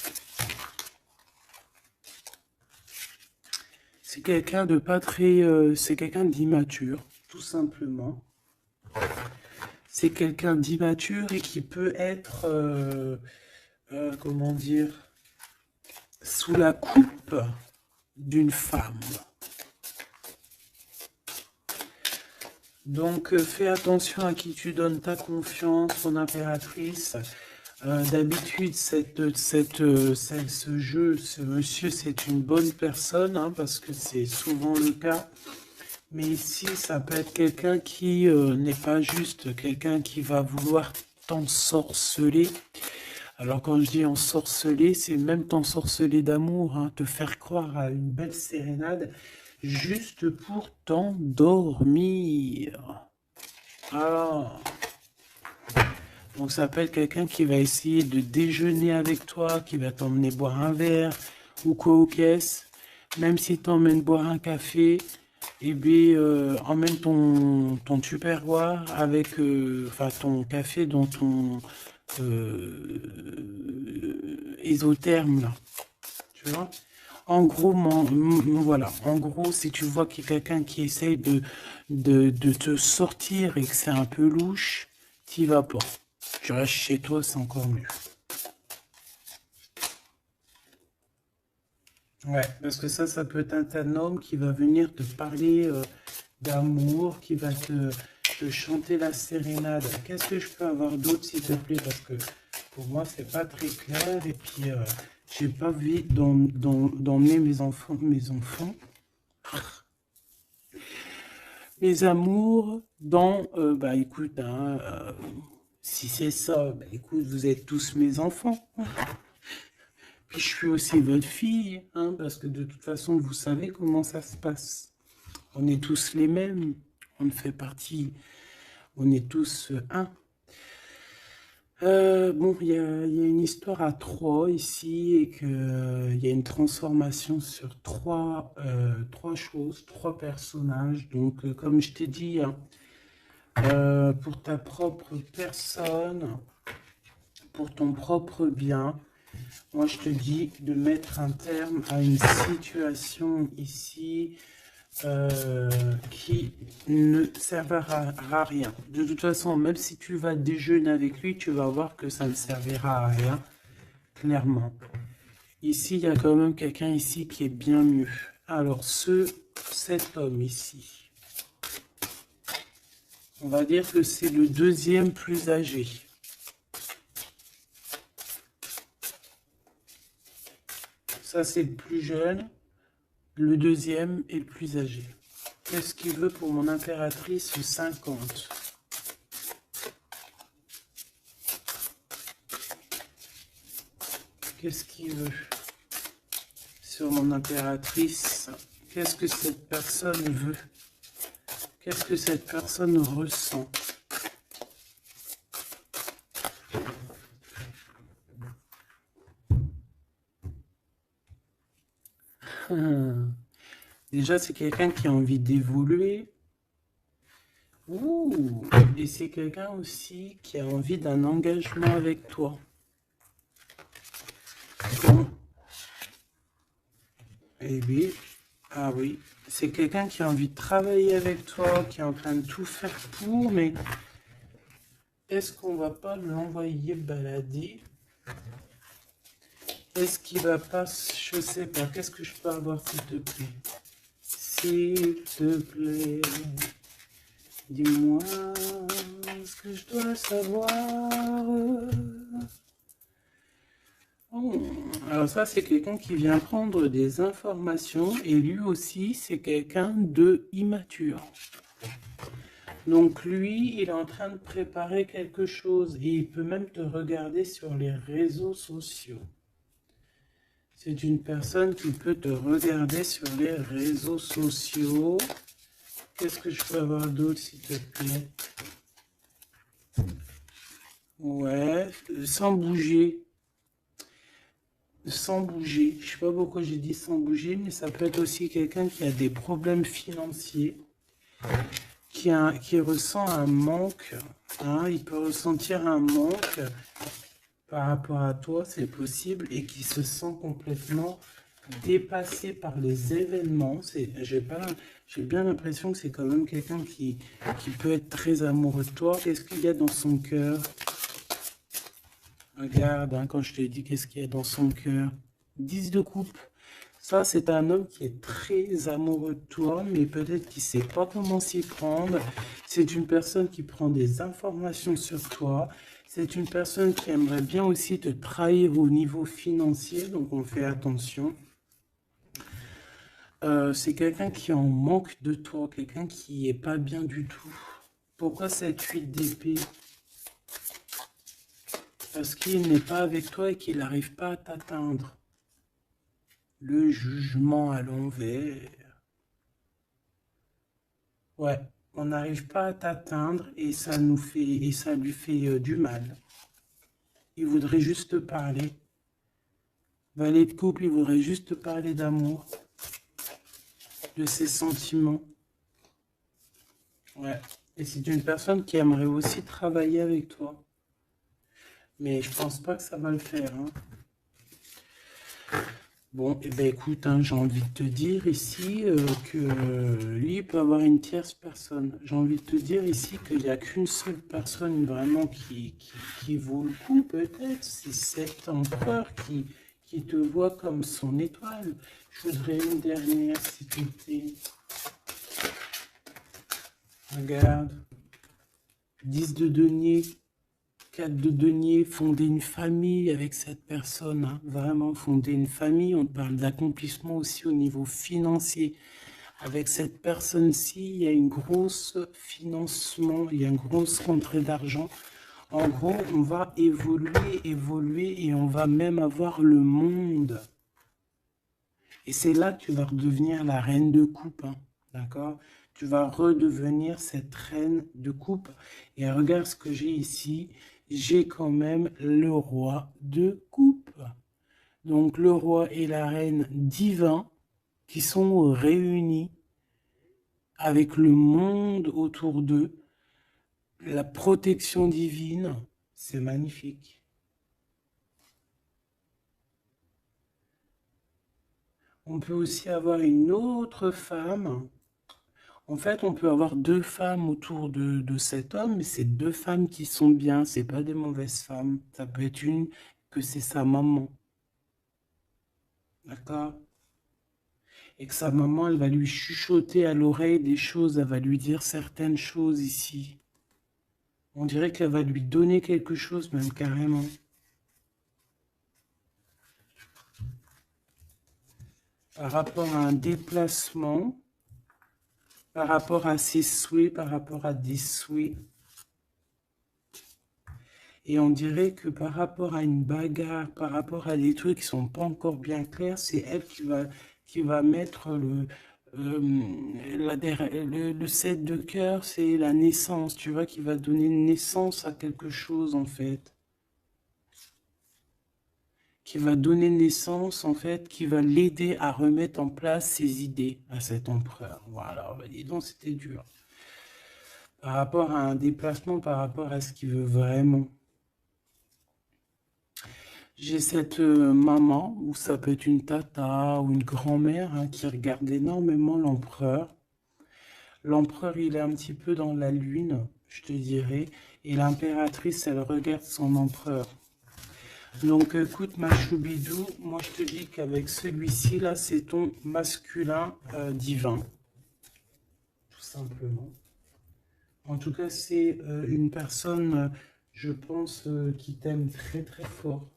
C'est quelqu'un de pas très... c'est quelqu'un d'immature, tout simplement. C'est quelqu'un d'immature et qui peut être, comment dire, sous la coupe d'une femme. Donc, fais attention à qui tu donnes ta confiance, ton impératrice. D'habitude, ce jeu, ce monsieur, c'est une bonne personne, hein, parce que c'est souvent le cas. Mais ici, ça peut être quelqu'un qui n'est pas juste quelqu'un qui va vouloir t'ensorceler. Alors quand je dis ensorceler, c'est même t'ensorceler d'amour, hein, te faire croire à une belle sérénade juste pour t'endormir. Alors, donc ça peut être quelqu'un qui va essayer de déjeuner avec toi, qui va t'emmener boire un verre ou quoi aux caisses. Même si t'emmènes boire un café, eh bien, emmène ton tupperware avec, enfin, ton café dans ton isotherme, là. Tu vois? En gros, voilà. En gros, si tu vois qu'il y a quelqu'un qui essaye de te sortir et que c'est un peu louche, t'y vas pas. Tu restes chez toi, c'est encore mieux. Ouais, parce que ça peut être un homme qui va venir te parler d'amour, qui va te chanter la sérénade. Qu'est-ce que je peux avoir d'autre, s'il te plaît? Parce que pour moi, c'est pas très clair. Et puis, j'ai pas envie d'emmener mes enfants. Mes amours, bah écoute, hein, si c'est ça, bah écoute, vous êtes tous mes enfants. Puis je suis aussi votre fille, hein, parce que de toute façon, vous savez comment ça se passe. On est tous les mêmes, on fait partie, on est tous un. Bon, il y a une histoire à trois ici et que il y a une transformation sur trois choses, trois personnages. Donc, comme je t'ai dit, hein, pour ta propre personne, pour ton propre bien, moi je te dis de mettre un terme à une situation ici qui ne servira à rien. De toute façon, même si tu vas déjeuner avec lui, tu vas voir que ça ne servira à rien, clairement. Ici, il y a quand même quelqu'un ici qui est bien mieux. Alors, cet homme ici, on va dire que c'est le deuxième plus âgé. Ça, c'est le plus jeune. Le deuxième est le plus âgé. Qu'est-ce qu'il veut pour mon impératrice 50? Qu'est-ce qu'il veut sur mon impératrice? Qu'est-ce que cette personne veut? Qu'est-ce que cette personne ressent? Déjà, c'est quelqu'un qui a envie d'évoluer. Ouh, et c'est quelqu'un aussi qui a envie d'un engagement avec toi. Bon. Eh oui, ah oui, c'est quelqu'un qui a envie de travailler avec toi, qui est en train de tout faire pour, mais est-ce qu'on va pas l'envoyer balader? Est-ce qu'il va pas, je sais pas, qu'est-ce que je peux avoir s'il te plaît? S'il te plaît, dis-moi ce que je dois savoir. Oh, alors ça, c'est quelqu'un qui vient prendre des informations et lui aussi, c'est quelqu'un de immature. Donc lui, il est en train de préparer quelque chose et il peut même te regarder sur les réseaux sociaux. C'est une personne qui peut te regarder sur les réseaux sociaux. Qu'est-ce que je peux avoir d'autre, s'il te plaît? Ouais, sans bouger. Sans bouger. Je sais pas pourquoi j'ai dit sans bouger, mais ça peut être aussi quelqu'un qui a des problèmes financiers, qui ressent un manque. Hein, il peut ressentir un manque par rapport à toi, c'est possible, et qui se sent complètement dépassé par les événements. J'ai bien l'impression que c'est quand même quelqu'un qui peut être très amoureux de toi. Qu'est-ce qu'il y a dans son cœur? Regarde, hein, quand je te dis qu'est-ce qu'il y a dans son cœur. 10 de coupe. Ça, c'est un homme qui est très amoureux de toi, mais peut-être qu'il ne sait pas comment s'y prendre. C'est une personne qui prend des informations sur toi. C'est une personne qui aimerait bien aussi te trahir au niveau financier, donc on fait attention. C'est quelqu'un qui en manque de toi, quelqu'un qui est pas bien du tout. Pourquoi cette 8 d'épée? Parce qu'il n'est pas avec toi et qu'il n'arrive pas à t'atteindre. Le jugement à l'envers. Ouais, on n'arrive pas à t'atteindre et ça lui fait du mal. Il voudrait juste parler. Valet de couple, il voudrait juste parler d'amour, de ses sentiments. Ouais. Et c'est une personne qui aimerait aussi travailler avec toi. Mais je pense pas que ça va le faire. Hein. Bon, et ben écoute, hein, j'ai envie de te dire ici que lui il peut avoir une tierce personne. J'ai envie de te dire ici qu'il n'y a qu'une seule personne vraiment qui vaut le coup, peut-être. C'est cet empereur qui te voit comme son étoile. Je voudrais une dernière, s'il te plaît. Regarde. 10 de denier. 4 de denier, fonder une famille avec cette personne, hein, vraiment fonder une famille. On parle d'accomplissement aussi au niveau financier Avec cette personne-ci, il y a une grosse financement, il y a une grosse rentrée d'argent. En gros, on va évoluer et on va même avoir le monde. Et c'est là que tu vas redevenir la reine de coupe, hein, d'accord? Tu vas redevenir cette reine de coupe. Et regarde ce que j'ai ici. J'ai quand même le roi de coupe. Donc le roi et la reine divins qui sont réunis avec le monde autour d'eux. La protection divine, c'est magnifique. On peut aussi avoir une autre femme. En fait, on peut avoir deux femmes autour de cet homme, mais c'est deux femmes qui sont bien, c'est pas des mauvaises femmes. Ça peut être une que c'est sa maman, d'accord? Et que sa maman, elle va lui chuchoter à l'oreille des choses, elle va lui dire certaines choses ici. On dirait qu'elle va lui donner quelque chose, même carrément. Par rapport à un déplacement, par rapport à ses souhaits, par rapport à des souhaits. Et on dirait que par rapport à une bagarre, par rapport à des trucs qui sont pas encore bien clairs, c'est elle qui va mettre le 7 de cœur, c'est la naissance, tu vois, qui va donner naissance à quelque chose, en fait. Qui va donner naissance, en fait, qui va l'aider à remettre en place ses idées à cet empereur. Voilà, bah, dis donc, c'était dur. Par rapport à un déplacement, par rapport à ce qu'il veut vraiment. J'ai cette maman, ou ça peut être une tata ou une grand-mère, hein, qui regarde énormément l'empereur. L'empereur, il est un petit peu dans la lune, je te dirais, et l'impératrice, elle regarde son empereur. Donc écoute ma choubidou, moi je te dis qu'avec celui-ci là, c'est ton masculin divin, tout simplement. En tout cas, c'est une personne, je pense, qui t'aime très très fort.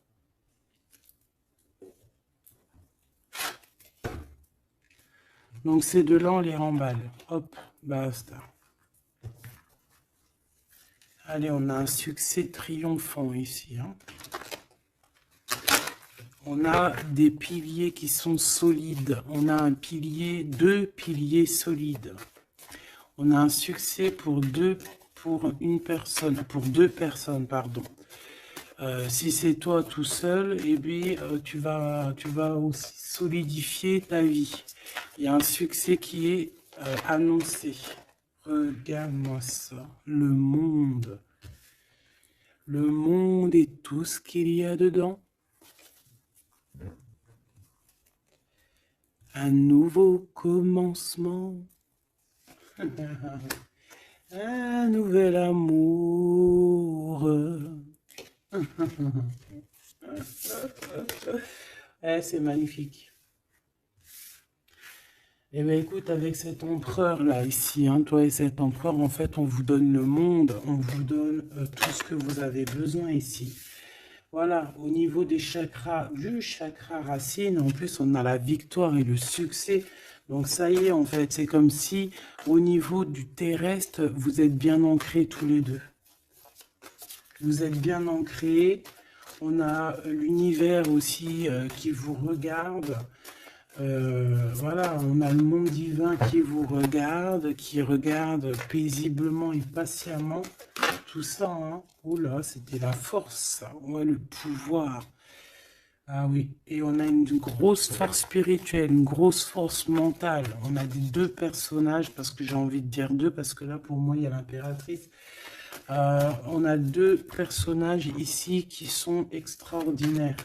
Donc ces deux-là, on les remballe. Hop, basta. Allez, on a un succès triomphant ici, hein. On a des piliers qui sont solides. On a un pilier, deux piliers solides. On a un succès pour deux personnes, pardon. Si c'est toi tout seul, eh bien, tu vas aussi solidifier ta vie. Il y a un succès qui est annoncé. Regarde-moi ça, le monde. Le monde et tout ce qu'il y a dedans. Un nouveau commencement. Un nouvel amour. C'est magnifique. Eh bien écoute, avec cet empereur là ici, hein, toi et cet empereur, en fait on vous donne le monde, on vous donne tout ce que vous avez besoin ici. Voilà, au niveau des chakras, du chakra racine, en plus on a la victoire et le succès. Donc ça y est, en fait, c'est comme si au niveau du terrestre, vous êtes bien ancrés tous les deux. Vous êtes bien ancrés. On a l'univers aussi qui vous regarde. Voilà, on a le monde divin qui vous regarde, qui regarde paisiblement et patiemment. Tout ça, hein. Oula, c'était la force, ça. Ouais, le pouvoir. Ah oui, et on a une grosse force spirituelle, une grosse force mentale. On a des deux personnages, parce que j'ai envie de dire deux, parce que là, pour moi, il y a l'impératrice. On a deux personnages ici qui sont extraordinaires.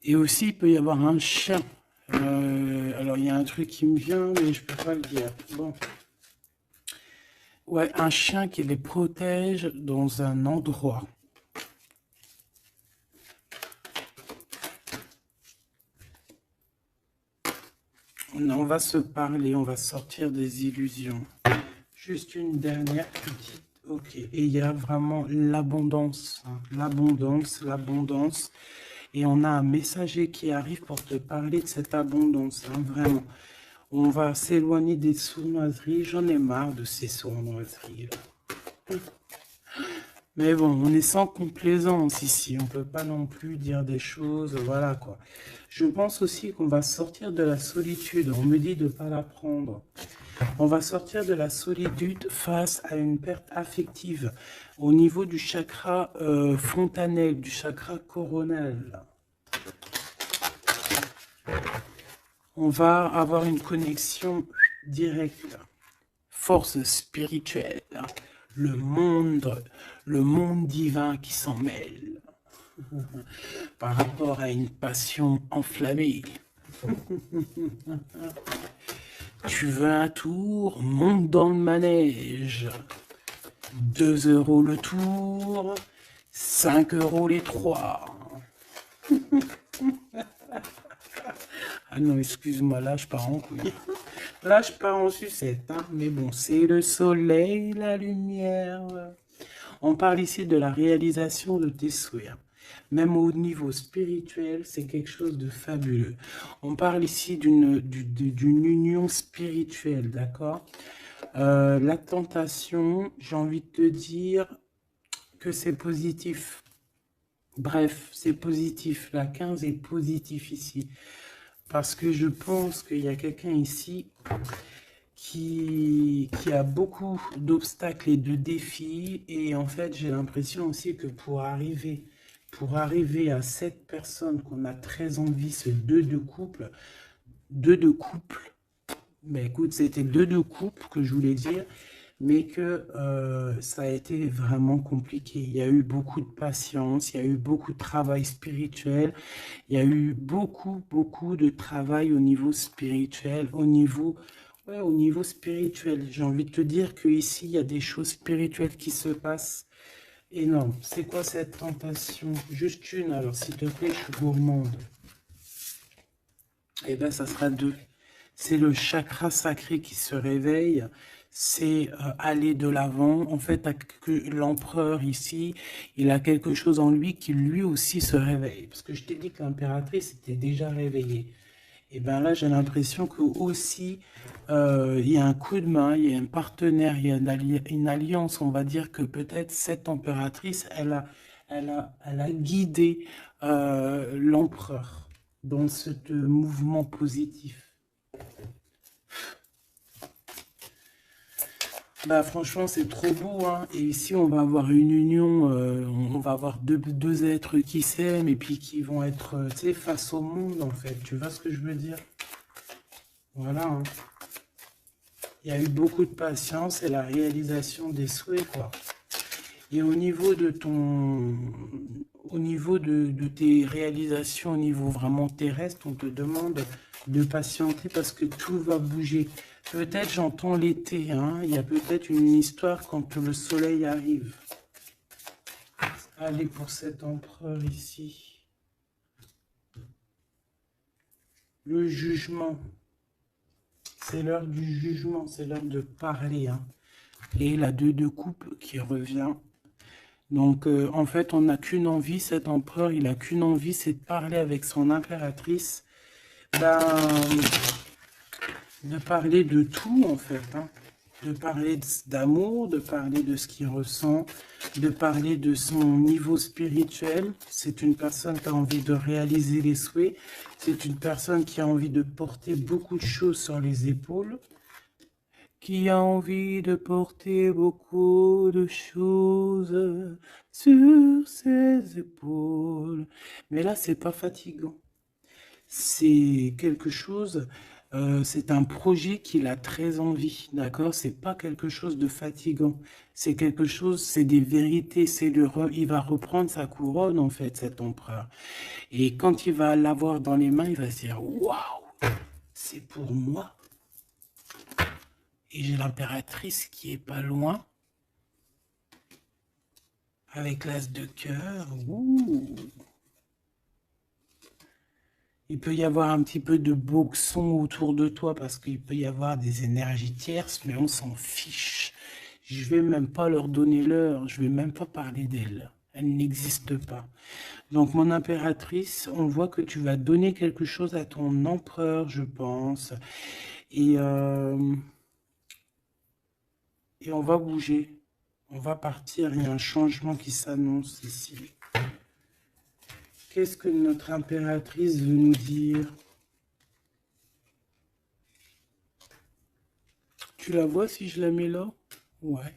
Et aussi, il peut y avoir un chien. Alors, il y a un truc qui me vient, mais je peux pas le dire. Bon. Ouais, un chien qui les protège dans un endroit. On va se parler, on va sortir des illusions. Juste une dernière petite. Ok, et il y a vraiment l'abondance, hein, l'abondance, l'abondance. Et on a un messager qui arrive pour te parler de cette abondance, hein, vraiment. On va s'éloigner des sournoiseries. J'en ai marre de ces sournoiseries, là. Mais bon, on est sans complaisance ici. On peut pas non plus dire des choses, voilà quoi. Je pense aussi qu'on va sortir de la solitude. On me dit de ne pas la prendre. On va sortir de la solitude face à une perte affective au niveau du chakra fontanel, du chakra coronal. On va avoir une connexion directe, force spirituelle, le monde divin qui s'en mêle par rapport à une passion enflammée. Tu veux un tour? Monte dans le manège. 2 € le tour, 5 € les 3. Ah non, excuse-moi, là je pars en couille. Là je pars en sucette, hein. Mais bon, c'est le soleil, la lumière. On parle ici de la réalisation de tes souhaits. Même au niveau spirituel, c'est quelque chose de fabuleux. On parle ici d'une union spirituelle, d'accord? La tentation, j'ai envie de te dire que c'est positif. Bref, c'est positif. La 15 est positif ici. Parce que je pense qu'il y a quelqu'un ici qui a beaucoup d'obstacles et de défis. Et en fait, j'ai l'impression aussi que pour arriver à cette personne qu'on a très envie, ce 2 de couple, mais écoute, c'était 2 de couple que je voulais dire, mais que ça a été vraiment compliqué. Il y a eu beaucoup de patience, il y a eu beaucoup de travail spirituel, il y a eu beaucoup de travail au niveau spirituel, au niveau spirituel. J'ai envie de te dire qu'ici, il y a des choses spirituelles qui se passent énormes. C'est quoi cette tentation? Juste une, alors s'il te plaît, je suis gourmande. Eh bien, ça sera 2. C'est le chakra sacré qui se réveille, c'est aller de l'avant. En fait, l'empereur ici, il a quelque chose en lui qui lui aussi se réveille. Parce que je t'ai dit que l'impératrice était déjà réveillée. Et bien là, j'ai l'impression que aussi, il y a un coup de main, il y a un partenaire, il y a une alliance. On va dire que peut-être cette impératrice, elle a guidé l'empereur dans ce mouvement positif. Bah franchement c'est trop beau hein. Et ici on va avoir une union, on va avoir deux êtres qui s'aiment et puis qui vont être tu sais, face au monde en fait, tu vois ce que je veux dire? Voilà hein. Il y a eu beaucoup de patience et la réalisation des souhaits quoi. Et au niveau de tes réalisations au niveau vraiment terrestre, on te demande de patienter parce que tout va bouger. Peut-être j'entends l'été, hein. Il y a peut-être une histoire quand le soleil arrive. Allez, pour cet empereur ici. Le jugement. C'est l'heure du jugement, c'est l'heure de parler. Hein. Et la 2 de coupe qui revient. Donc, en fait, on n'a qu'une envie, cet empereur, il n'a qu'une envie, c'est de parler avec son impératrice. Ben, de parler de tout, en fait. Hein. De parler d'amour, de parler de ce qu'il ressent, de parler de son niveau spirituel. C'est une personne qui a envie de réaliser les souhaits. C'est une personne qui a envie de porter beaucoup de choses sur les épaules. Qui a envie de porter beaucoup de choses sur ses épaules. Mais là, c'est pas fatigant. C'est quelque chose, c'est un projet qu'il a très envie, d'accord? C'est pas quelque chose de fatigant. C'est quelque chose, c'est des vérités. Il va reprendre sa couronne, en fait, cet empereur. Et quand il va l'avoir dans les mains, il va se dire, waouh, c'est pour moi. Et j'ai l'impératrice qui est pas loin. Avec l'as de cœur. Ouh. Il peut y avoir un petit peu de boxon autour de toi parce qu'il peut y avoir des énergies tierces, mais on s'en fiche. Je vais même pas leur donner l'heure. Je vais même pas parler d'elle. Elle n'existe pas. Donc, mon impératrice, on voit que tu vas donner quelque chose à ton empereur, je pense. Et, euh, et on va bouger. On va partir. Il y a un changement qui s'annonce ici. Qu'est-ce que notre impératrice veut nous dire? Tu la vois si je la mets là? Ouais.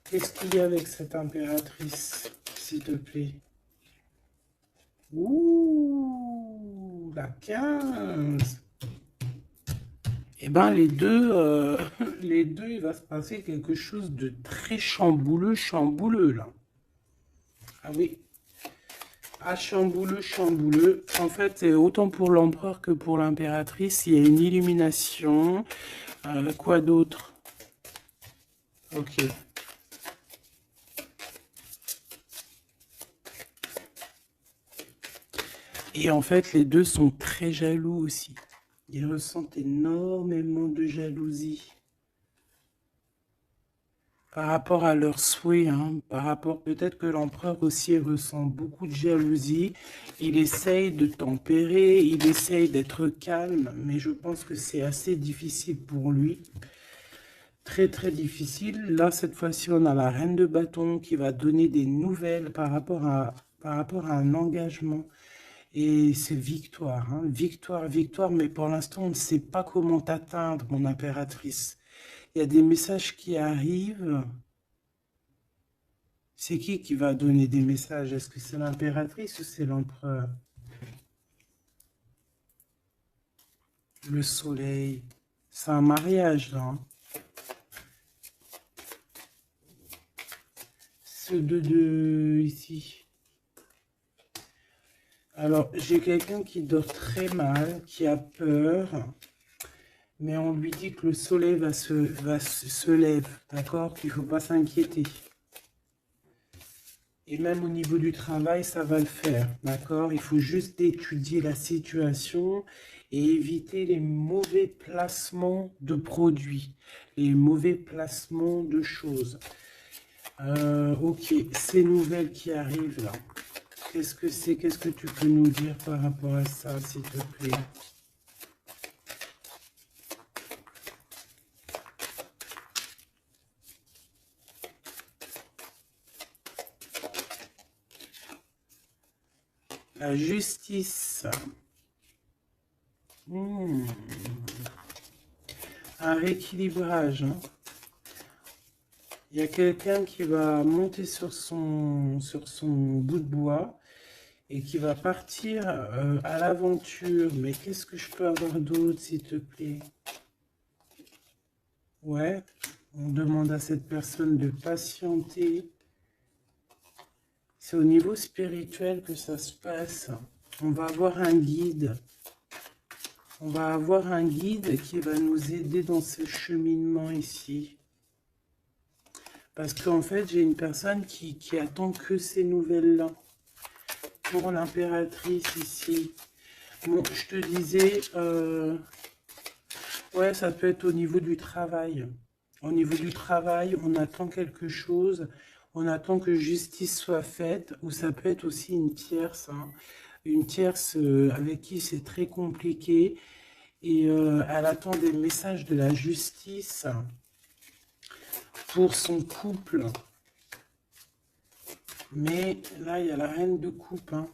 Qu'est-ce qu'il y a avec cette impératrice, s'il te plaît? Ouh, la 15. Eh ben, les deux, il va se passer quelque chose de très chambouleux, chambouleux, là. Ah oui. Ah, chambouleux, chambouleux. En fait, autant pour l'empereur que pour l'impératrice, il y a une illumination. Quoi d'autre? Ok. Et en fait, les deux sont très jaloux aussi. Ils ressentent énormément de jalousie par rapport à leurs souhaits, hein, par rapport peut-être que l'empereur aussi ressent beaucoup de jalousie. Il essaye de tempérer, il essaye d'être calme, mais je pense que c'est assez difficile pour lui. Très très difficile. Là, cette fois-ci, on a la reine de bâton qui va donner des nouvelles par rapport à un engagement. Et c'est victoire, hein. Victoire, victoire, mais pour l'instant, on ne sait pas comment t'atteindre, mon impératrice. Il y a des messages qui arrivent. C'est qui va donner des messages? Est-ce que c'est l'impératrice ou c'est l'empereur? Le soleil. C'est un mariage, là, hein. Ce 2 ici. Alors, j'ai quelqu'un qui dort très mal, qui a peur, mais on lui dit que le soleil se lève, d'accord? Qu'il ne faut pas s'inquiéter. Et même au niveau du travail, ça va le faire, d'accord? Il faut juste étudier la situation et éviter les mauvais placements de produits, les mauvais placements de choses. Ok, ces nouvelles qui arrivent là, qu'est-ce que c'est? Qu'est-ce que tu peux nous dire par rapport à ça, s'il te plaît? La justice. Un rééquilibrage, hein. Il y a quelqu'un qui va monter sur son bout de bois et qui va partir à l'aventure. Mais qu'est-ce que je peux avoir d'autre, s'il te plaît? Ouais, on demande à cette personne de patienter. C'est au niveau spirituel que ça se passe. On va avoir un guide. On va avoir un guide qui va nous aider dans ce cheminement ici. Parce qu'en fait, j'ai une personne qui attend que ces nouvelles-là. Pour l'impératrice ici. Bon, je te disais, ouais, ça peut être au niveau du travail. Au niveau du travail, on attend quelque chose, on attend que justice soit faite, ou ça peut être aussi une tierce, hein. Une tierce avec qui c'est très compliqué, et elle attend des messages de la justice pour son couple. Mais là, il y a la reine de coupe, hein.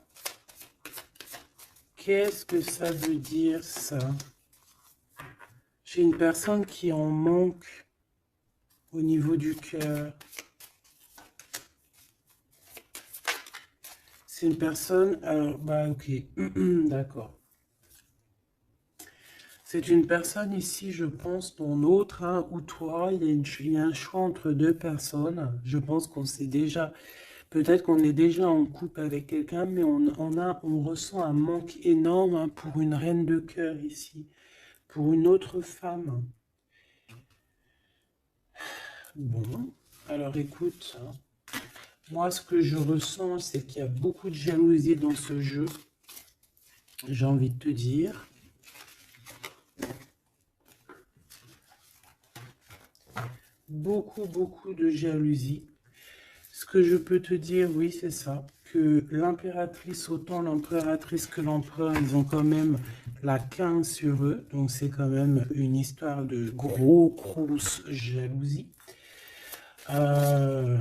Qu'est-ce que ça veut dire, ça? J'ai une personne qui en manque au niveau du cœur. C'est une personne... Alors, bah ok, d'accord. C'est une personne ici, je pense, ton autre, hein, ou toi, il y a un choix entre deux personnes. Je pense qu'on sait déjà... Peut-être qu'on est déjà en couple avec quelqu'un, mais on ressent un manque énorme, hein, pour une reine de cœur ici, pour une autre femme. Bon, alors écoute, hein, moi ce que je ressens, c'est qu'il y a beaucoup de jalousie dans ce jeu, j'ai envie de te dire. Beaucoup, beaucoup de jalousie. Ce que je peux te dire, oui, c'est ça, que l'impératrice, autant l'impératrice que l'empereur, ils ont quand même la 15 sur eux, donc c'est quand même une histoire de grosse jalousie. Euh,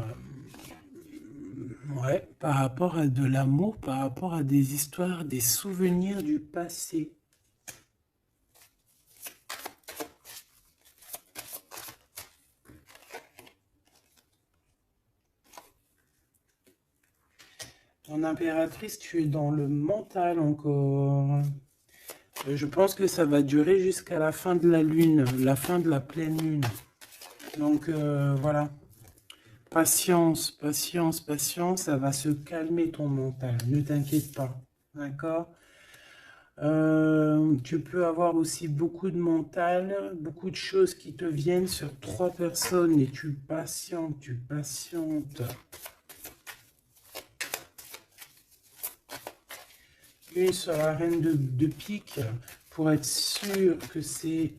ouais, par rapport à de l'amour, par rapport à des histoires, des souvenirs du passé. En impératrice, tu es dans le mental encore. Je pense que ça va durer jusqu'à la fin de la lune, la fin de la pleine lune. Donc voilà, patience, patience, patience, ça va se calmer ton mental, ne t'inquiète pas, d'accord? Tu peux avoir aussi beaucoup de mental, beaucoup de choses qui te viennent sur 3 personnes et tu patientes, tu patientes. Une sur la reine de pique pour être sûr que c'est...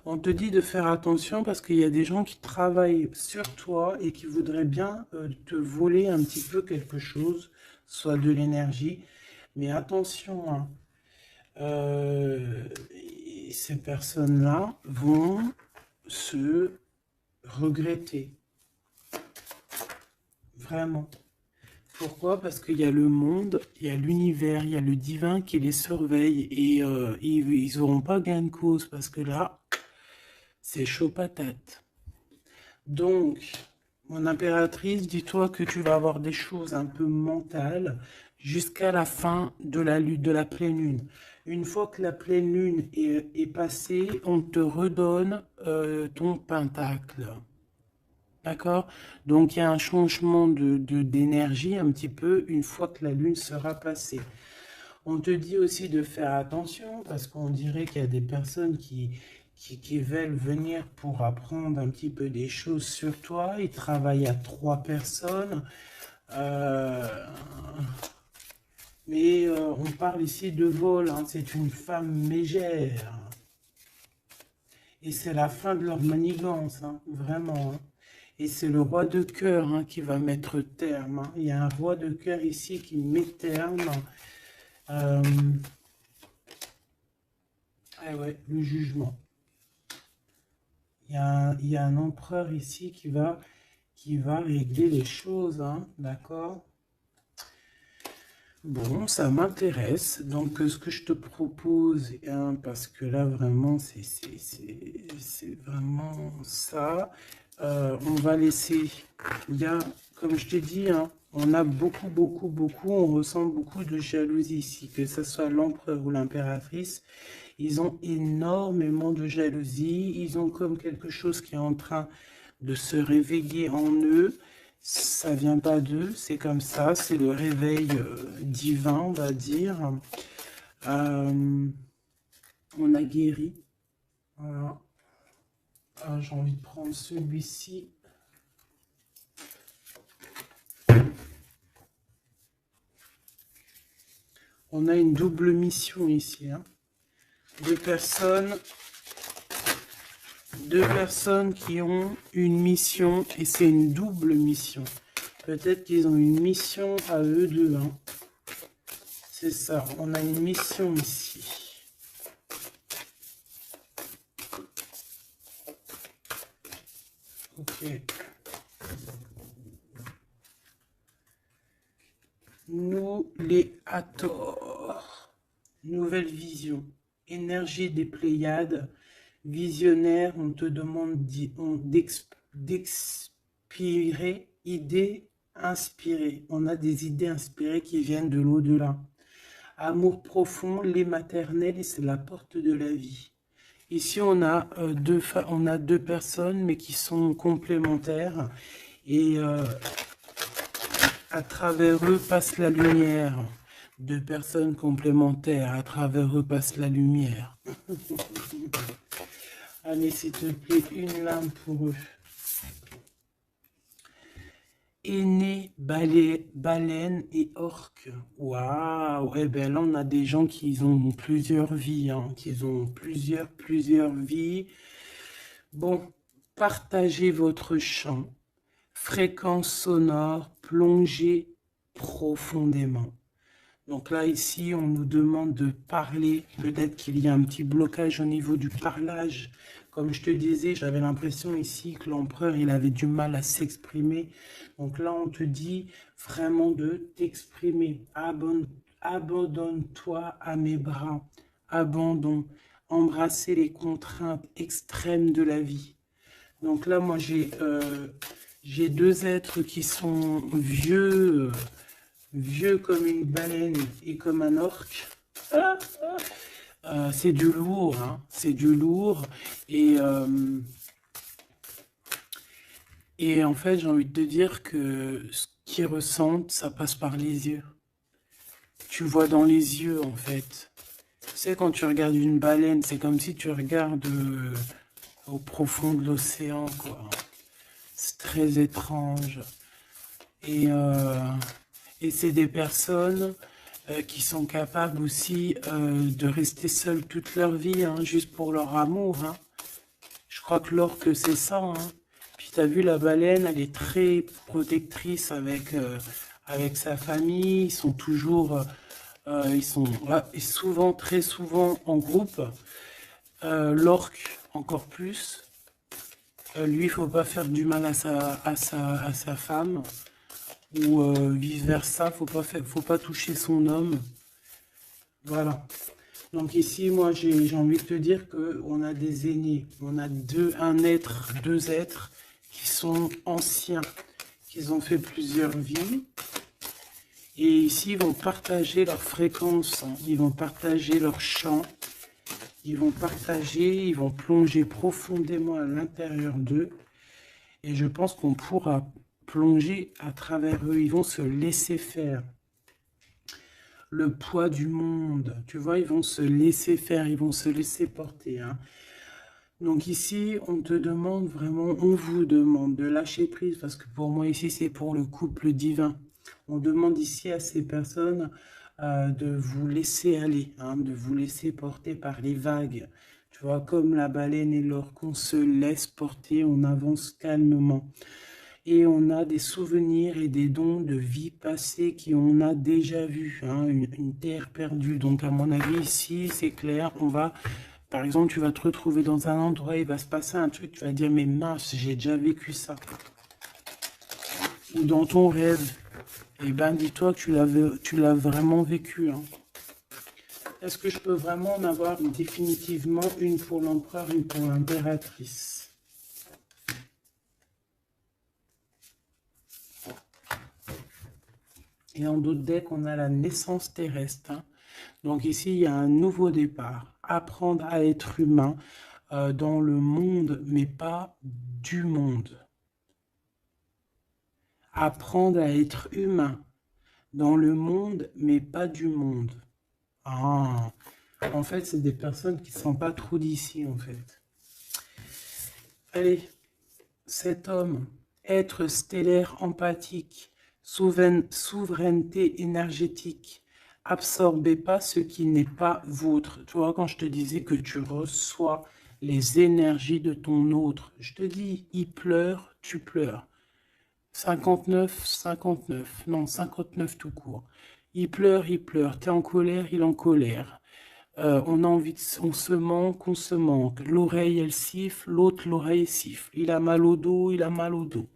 On te dit de faire attention parce qu'il y a des gens qui travaillent sur toi et qui voudraient bien te voler un petit peu quelque chose, soit de l'énergie. Mais attention, hein, ces personnes-là vont se regretter. Vraiment. Pourquoi? Parce qu'il y a le monde, il y a l'univers, il y a le divin qui les surveille et ils n'auront pas gain de cause parce que là, c'est chaud patate. Donc, mon impératrice, dis-toi que tu vas avoir des choses un peu mentales jusqu'à la fin de la pleine lune. Une fois que la pleine lune est passée, on te redonne ton pentacle. D'accord? Donc, il y a un changement d'énergie un petit peu une fois que la lune sera passée. On te dit aussi de faire attention parce qu'on dirait qu'il y a des personnes qui veulent venir pour apprendre un petit peu des choses sur toi. Ils travaillent à 3 personnes. Euh, mais on parle ici de vol, hein. C'est une femme mégère. Et c'est la fin de leur manigance, hein, vraiment, hein. Et c'est le roi de cœur, hein, qui va mettre terme, hein. Il y a un roi de cœur ici qui met terme. Ah ouais, le jugement. Il y a un empereur ici qui va régler les choses, hein, d'accord? Bon, ça m'intéresse. Donc, ce que je te propose, hein, parce que là, vraiment, c'est vraiment ça. On va laisser, il y a, comme je t'ai dit, hein, on a beaucoup, on ressent beaucoup de jalousie ici, que ce soit l'empereur ou l'impératrice. Ils ont énormément de jalousie, ils ont comme quelque chose qui est en train de se réveiller en eux. Ça vient pas d'eux, c'est comme ça, c'est le réveil divin, on va dire. On a guéri. Voilà. Ah, j'ai envie de prendre celui-ci. On a une double mission ici, hein. Deux personnes qui ont une mission et c'est une double mission. Peut-être qu'ils ont une mission à eux deux, hein. C'est ça, on a une mission ici. Ok. Nous les Hathor. Nouvelle vision. Énergie des Pléiades. Visionnaire, on te demande d'expirer, idées inspirées. On a des idées inspirées qui viennent de l'au-delà. Amour profond, lait maternel, et c'est la porte de la vie. Ici, on a deux personnes, mais qui sont complémentaires. Et à travers eux passe la lumière. Deux personnes complémentaires, à travers eux passe la lumière. Allez, s'il te plaît, une lame pour eux. Aîné, baleine et orque. Waouh! Eh bien là, on a des gens qui ont plusieurs vies, hein, qui ont plusieurs vies. Bon, partagez votre champ, fréquence sonore, plongez profondément. Donc là, ici, on nous demande de parler. Peut-être qu'il y a un petit blocage au niveau du parlage. Comme je te disais, j'avais l'impression ici que l'empereur, il avait du mal à s'exprimer. Donc là, on te dit vraiment de t'exprimer. Abandonne-toi à mes bras. Abandon. Embrasser les contraintes extrêmes de la vie. Donc là, moi, j'ai deux êtres qui sont vieux, vieux comme une baleine et comme un orque. C'est du lourd, hein, c'est du lourd. Et en fait, j'ai envie de te dire que ce qu'ils ressentent, ça passe par les yeux. Tu vois dans les yeux, en fait. Tu sais, quand tu regardes une baleine, c'est comme si tu regardes au profond de l'océan, quoi. C'est très étrange. Et, euh, et c'est des personnes qui sont capables aussi de rester seules toute leur vie, hein, juste pour leur amour. Hein. Je crois que l'orque, c'est ça. Hein. Puis tu as vu, la baleine, elle est très protectrice avec sa famille. Ils sont toujours, ils sont et souvent, très souvent en groupe. L'orque, encore plus. Lui, il faut pas faire du mal à sa femme. Ou vice-versa, faut pas toucher son homme. Voilà. Donc ici, moi, j'ai envie de te dire qu'on a des aînés. On a deux êtres qui sont anciens, qui ont fait plusieurs vies. Et ici, ils vont partager leur fréquence, hein. Ils vont partager leur chant. Ils vont plonger profondément à l'intérieur d'eux. Et je pense qu'on pourra plonger à travers eux. Ils vont se laisser faire. Le poids du monde, tu vois, ils vont se laisser faire, ils vont se laisser porter. Hein. Donc ici, on te demande vraiment, on vous demande de lâcher prise, parce que pour moi ici, c'est pour le couple divin. On demande ici à ces personnes de vous laisser aller, hein, de vous laisser porter par les vagues. Tu vois, comme la baleine et l'orque, on se laisse porter, on avance calmement. Et on a des souvenirs et des dons de vie passée qu'on a déjà vus, hein, une terre perdue. Donc à mon avis ici, c'est clair, par exemple, tu vas te retrouver dans un endroit, il va se passer un truc, tu vas dire, mais mince, j'ai déjà vécu ça. Ou dans ton rêve, eh ben dis-toi que tu l'as vraiment vécu. Hein. Est-ce que je peux vraiment en avoir définitivement une pour l'empereur, une pour l'impératrice? Et en d'autres decks, on a la naissance terrestre. Hein. Donc ici, il y a un nouveau départ. Apprendre à être humain dans le monde, mais pas du monde. Apprendre à être humain dans le monde, mais pas du monde. Ah, en fait, c'est des personnes qui ne sont pas trop d'ici, en fait. Allez, cet homme, être stellaire empathique, souveraineté énergétique, absorbez pas ce qui n'est pas vôtre. Tu vois, quand je te disais que tu reçois les énergies de ton autre, je te dis, il pleure, tu pleures. 59, 59, non, 59 tout court. Il pleure, t'es en colère, il est en colère. On a envie on se manque, on se manque. L'oreille, elle siffle, l'autre, l'oreille siffle. Il a mal au dos, il a mal au dos.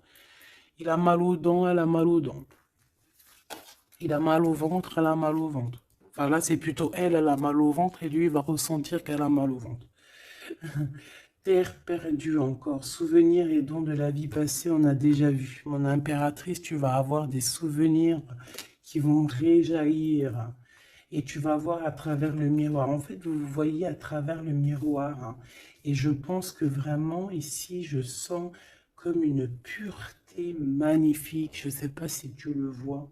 Il a mal aux dents, elle a mal aux dents. Il a mal au ventre, elle a mal au ventre. Enfin là, c'est plutôt elle a mal au ventre et lui, il va ressentir qu'elle a mal au ventre. Terre perdue encore, souvenirs et dons de la vie passée, on a déjà vu. Mon impératrice, tu vas avoir des souvenirs qui vont réjaillir. Et tu vas voir à travers le miroir. En fait, vous voyez à travers le miroir. Hein. Et je pense que vraiment, ici, je sens comme une pureté magnifique. Je ne sais pas si tu le vois.